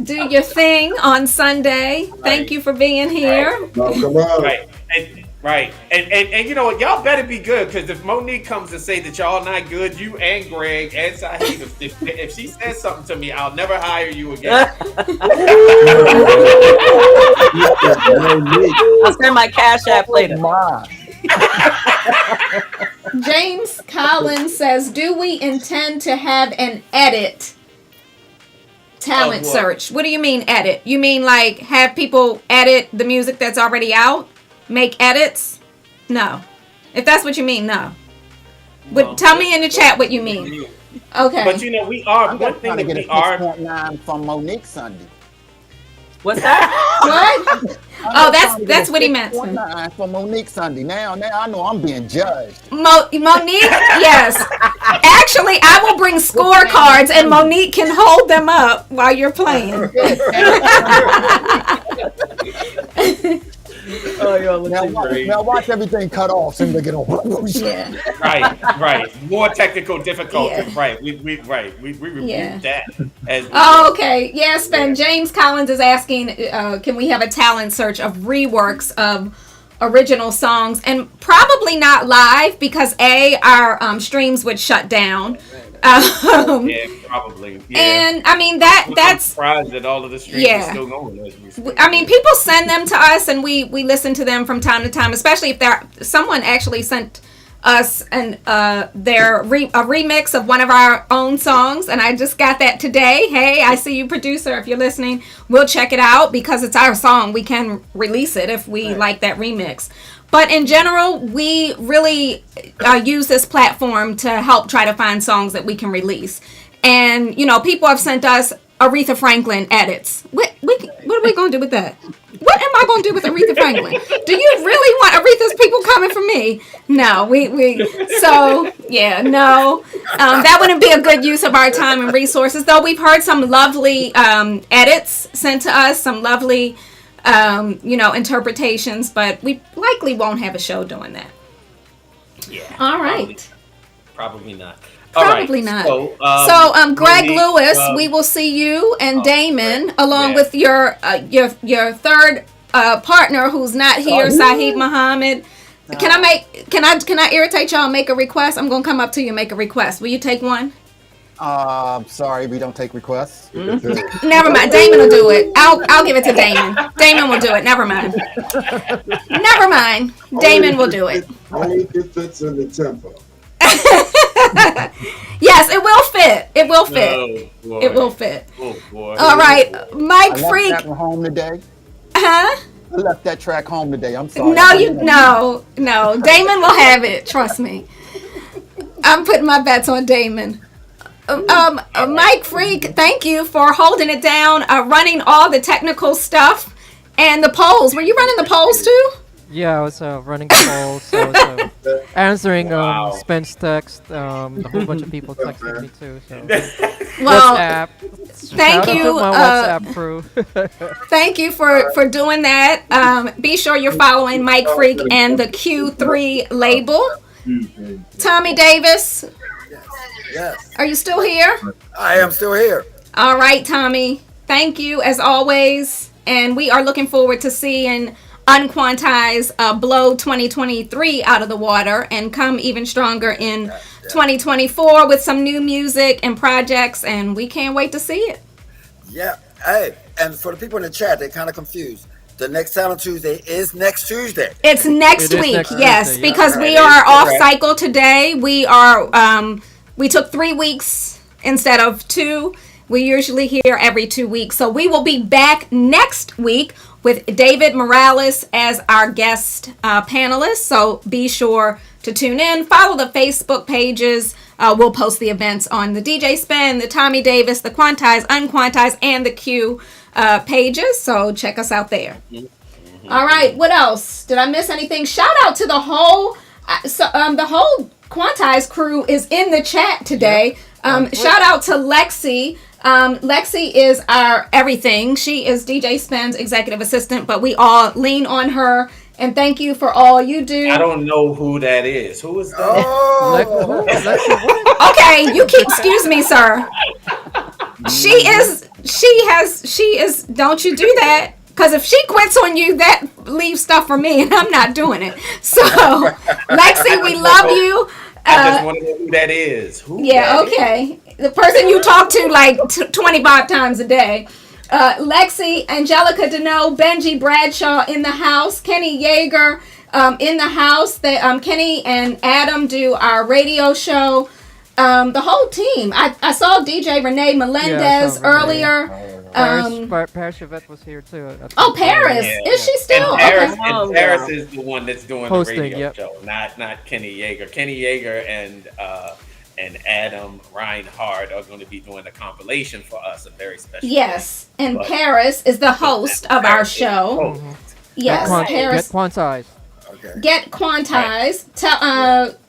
do your thing on Sunday. Thank you for being here. No, come on. Right. And you know what? Y'all better be good, because if Monique comes to say that y'all not good, you and Greg and Saheed, if she says something to me, I'll never hire you again. I'll send my cash app later. James Collins says, do we intend to have an edit talent Of what? search? What do you mean edit? You mean like have people edit the music that's already out? Make edits? No. If that's what you mean, no. But tell me in the chat what you mean. Okay. But you know, we are I'm one just thing trying to that get a we are. 6.9 from Monique Sunday. What's that? What? Oh, that's what he meant. 6.9 from Monique Sunday. Now I know I'm being judged. Monique, yes. Actually, I will bring scorecards and Monique can hold them up while you're playing. Oh, y'all Now watch everything cut off so they get over. Yeah. Right. More technical difficulty. Yeah. Right. We reviewed that. Oh, okay. Yes, Ben. James Collins is asking, can we have a talent search of reworks of original songs? And probably not live because our streams would shut down. Yeah, probably. Yeah. And I mean that's surprised that all of the streams are still going as we speak. I mean, people send them to us, and we listen to them from time to time. Especially if someone actually sent us a remix of one of our own songs, and I just got that today. Hey, I see you, producer. If you're listening, we'll check it out because it's our song. We can release it if we like that remix. But in general, we really use this platform to help try to find songs that we can release. And, you know, people have sent us Aretha Franklin edits. What are we going to do with that? What am I going to do with Aretha Franklin? Do you really want Aretha's people coming for me? No, no. That wouldn't be a good use of our time and resources, though. We've heard some lovely edits sent to us, some lovely interpretations, but we likely won't have a show doing that. Yeah. All right. Probably not. Probably not. So, Greg Monique, Lewis, we will see you and Damon along with your third partner who's not here, Saheed Muhammad. Can I irritate y'all and make a request? I'm gonna come up to you and make a request. Will you take one? Sorry, we don't take requests. Never mind. Damon will do it. I'll give it to Damon. Damon will do it. Never mind. Damon will do it. Only if it fits in the tempo. Yes, it will fit. It will fit. Oh, boy. It will fit. Oh boy. All right, Mike I Freak. left that home today. Huh? I left that track home today. I'm sorry. No. Damon will have it. Trust me. I'm putting my bets on Damon. Mike Freak, thank you for holding it down, running all the technical stuff and the polls. Were you running the polls too? Yeah, I was running the polls. I was answering Spence text. A whole bunch of people texted me too. So. Well, WhatsApp. Thank Shout out you, to my WhatsApp crew. Thank you for doing that. Be sure you're following Mike Freak and the Q3 label. Tommy Davis, Yes, are you still here? I am still here. All right, Tommy. Thank you as always, and we are looking forward to seeing Unquantize blow 2023 out of the water and come even stronger in 2024 with some new music and projects, and we can't wait to see it. Yeah. Hey, and for the people in the chat, they're kind of confused. The next Talent Tuesday is next Tuesday. It's next It is week, next yes, Tuesday, yeah. because we are off cycle today. We are we took 3 weeks instead of 2. We usually hear every 2 weeks, so we will be back next week with David Morales as our guest panelist. So be sure to tune in. Follow the Facebook pages. We'll post the events on the DJ Spin, the Tommy Davis, the Quantize, Unquantize, and the Q pages. So check us out there. All right. What else? Did I miss anything? Shout out to the whole Quantize crew is in the chat today. Shout out to Lexi. Lexi is our everything. She is DJ Spin's executive assistant, but we all lean on her And thank you for all you do. I don't know who that is. Who is that? Oh, Lexi, what? Okay, you keep. Excuse me, sir. She is. She is. Don't you do that? Because if she quits on you, that leaves stuff for me, and I'm not doing it. So, Lexi, we love you. I just want to know who that is. Who Yeah, that is? okay. The person you talk to like 25 times a day. Lexi, Angelica Deneau, Benji Bradshaw in the house, Kenny Yeager in the house. Kenny and Adam do our radio show. The whole team. I saw DJ Renee Melendez earlier. Paris Chevette was here too. Oh, Paris. Yeah. Is she still? And Paris, Okay. and Paris is the one that's doing Hosting, the radio yep. show, not Kenny Yeager. Kenny Yeager and Adam Reinhardt are going to be doing a compilation for us, a very special. Yes, and But- Paris is the host of our Paris is the show. host. Yes, Get Paris. quantized. okay. Get quantized.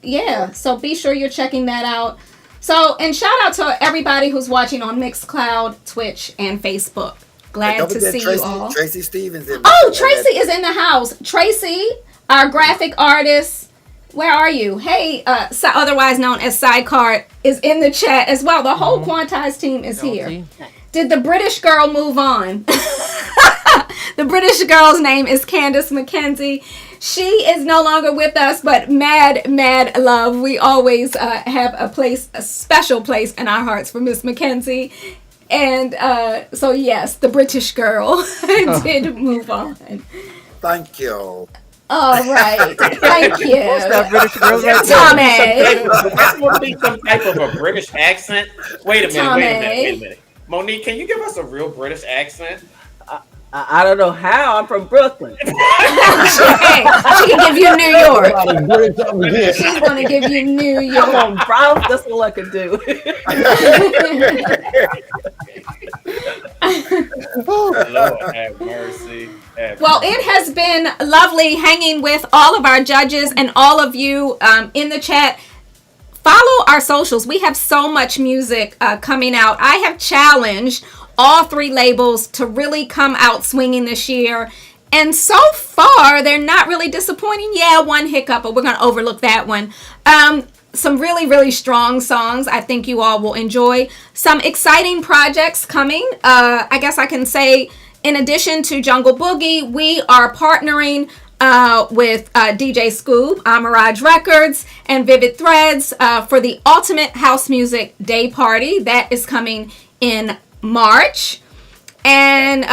Yeah. So be sure you're checking that out. So, and shout out to everybody who's watching on Mixcloud, Twitch, and Facebook. Glad Don't to forget see Tracy, you all. Tracy Stevens. Oh, Tracy is in the house. Tracy, our graphic artist. Where are you? Hey, otherwise known as Sidecar, is in the chat as well. The whole Quantized team is here. LT. Did the British girl move on? The British girl's name is Candace McKenzie. She is no longer with us, but mad love. We always have a special place in our hearts for Miss McKenzie. And so yes, the British girl did move on. Thank you. All right, thank you, That British girl right there. Tommy. That's going to be some type of a British accent. Wait a minute. Tommy. Monique, can you give us a real British accent? I don't know how. I'm from Brooklyn. Hey, she can give you New York. British She's gonna give you New Come York. on, Bronx. That's all I can do. Lord have mercy. Well, it has been lovely hanging with all of our judges and all of you in the chat. Follow our socials. We have so much music coming out. I have challenged all three labels to really come out swinging this year. And so far, they're not really disappointing. Yeah, one hiccup, but we're going to overlook that one. Some really strong songs I think you all will enjoy. Some exciting projects coming. I guess I can say, in addition to Jungle Boogie, we are partnering with DJ Scoob, Amirage Records, and Vivid Threads for the Ultimate House Music Day Party. That is coming in March. And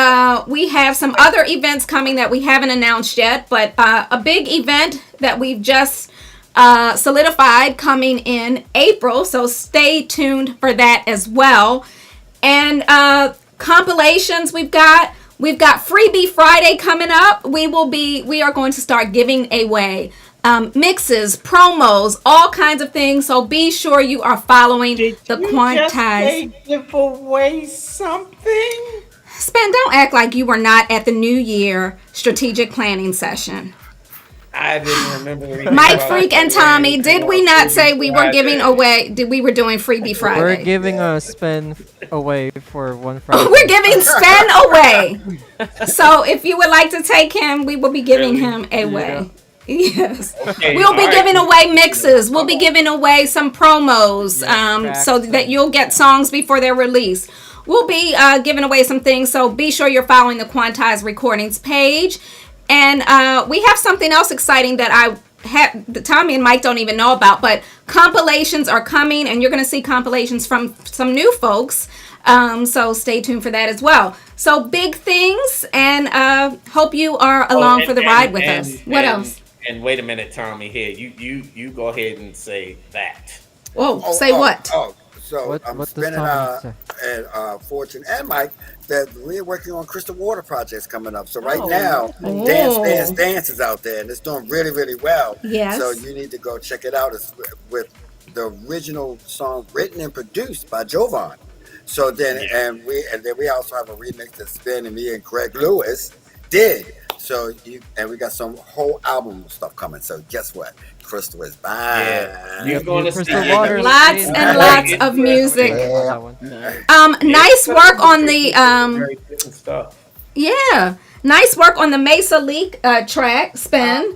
we have some other events coming that we haven't announced yet, but a big event that we've just solidified coming in April. So stay tuned for that as well. And compilations we've got Freebie Friday coming up. We are going to start giving away mixes, promos, all kinds of things. So be sure you are following the Quantized. Give away something? Spen, don't act like you were not at the New Year strategic planning session. I didn't remember. anything Mike about Freak and Tommy, did we not say we were giving away? We were doing Freebie Friday? We're giving a spin away for one Friday. We're giving Spen away. So if you would like to take him, we will be giving him away. Yes. Okay, We'll be all right. giving away mixes. We'll be giving away some promos so that you'll get songs before they're released. We'll be giving away some things, so be sure you're following the Quantized Recordings page. And we have something else exciting that Tommy and Mike don't even know about, but compilations are coming, and you're going to see compilations from some new folks. So stay tuned for that as well. So big things, and hope you are along for the ride with us. What else? And wait a minute, Tommy. Here, you go ahead and say that. Whoa, say what? So I'm what does spinning Tommy say? and Fortune and Mike that we're working on crystal water projects coming up. So right Oh. now, Dance is out there and it's doing really well. Yes. So you need to go check it out. It's with the original song written and produced by Jovan. So then and then we also have a remix that Spin and me and Greg Lewis did. So we got some whole album stuff coming. So guess what? Crystal is back. Yeah. You're going to see Crystal Water. Lots and lots of music. That one. Nice work on the very different stuff. Yeah. Nice work on the Mesa Leak track, Spin.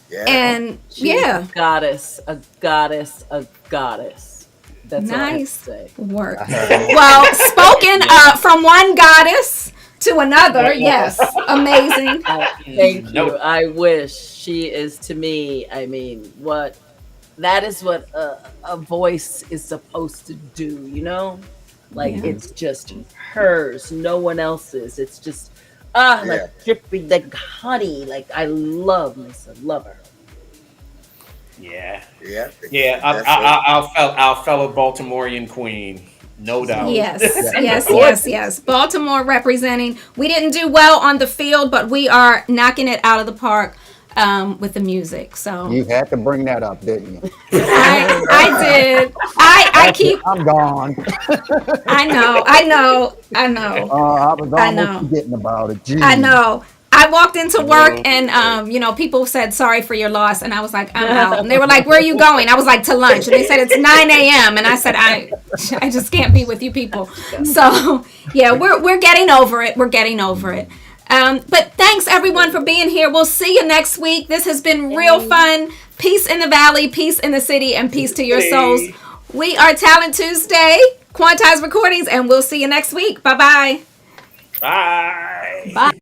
Yeah. And She's yeah, a goddess, a goddess, a goddess. That's all I have to nice say. work. Well, spoken from one goddess to another, yes. Amazing. Thank you. Nope. I wish she is to me. I mean, that is what a voice is supposed to do, you know? Like Yeah. it's just hers, no one else's. It's just Yeah. like dripping like honey. Like I love Misa, love her. Yeah. Yeah. Yeah. That's Our fellow Baltimorean queen. No doubt. Yes, Yeah. yes, yes, yes. Baltimore representing. We didn't do well on the field, but we are knocking it out of the park with the music. So You had to bring that up, didn't you? I did. I keep. I'm gone. I know. I was I almost know. forgetting about it. Jeez. I know. I walked into work and people said sorry for your loss, and I was like, I'm out. And they were like, where are you going? I was like, to lunch. And they said it's 9 a.m. And I said, I just can't be with you people. So yeah, we're getting over it. We're getting over it. But thanks everyone for being here. We'll see you next week. This has been real fun. Peace in the valley, peace in the city, and peace to your souls. We are Talent Tuesday, Quantized Recordings, and we'll see you next week. Bye-bye. Bye. Bye.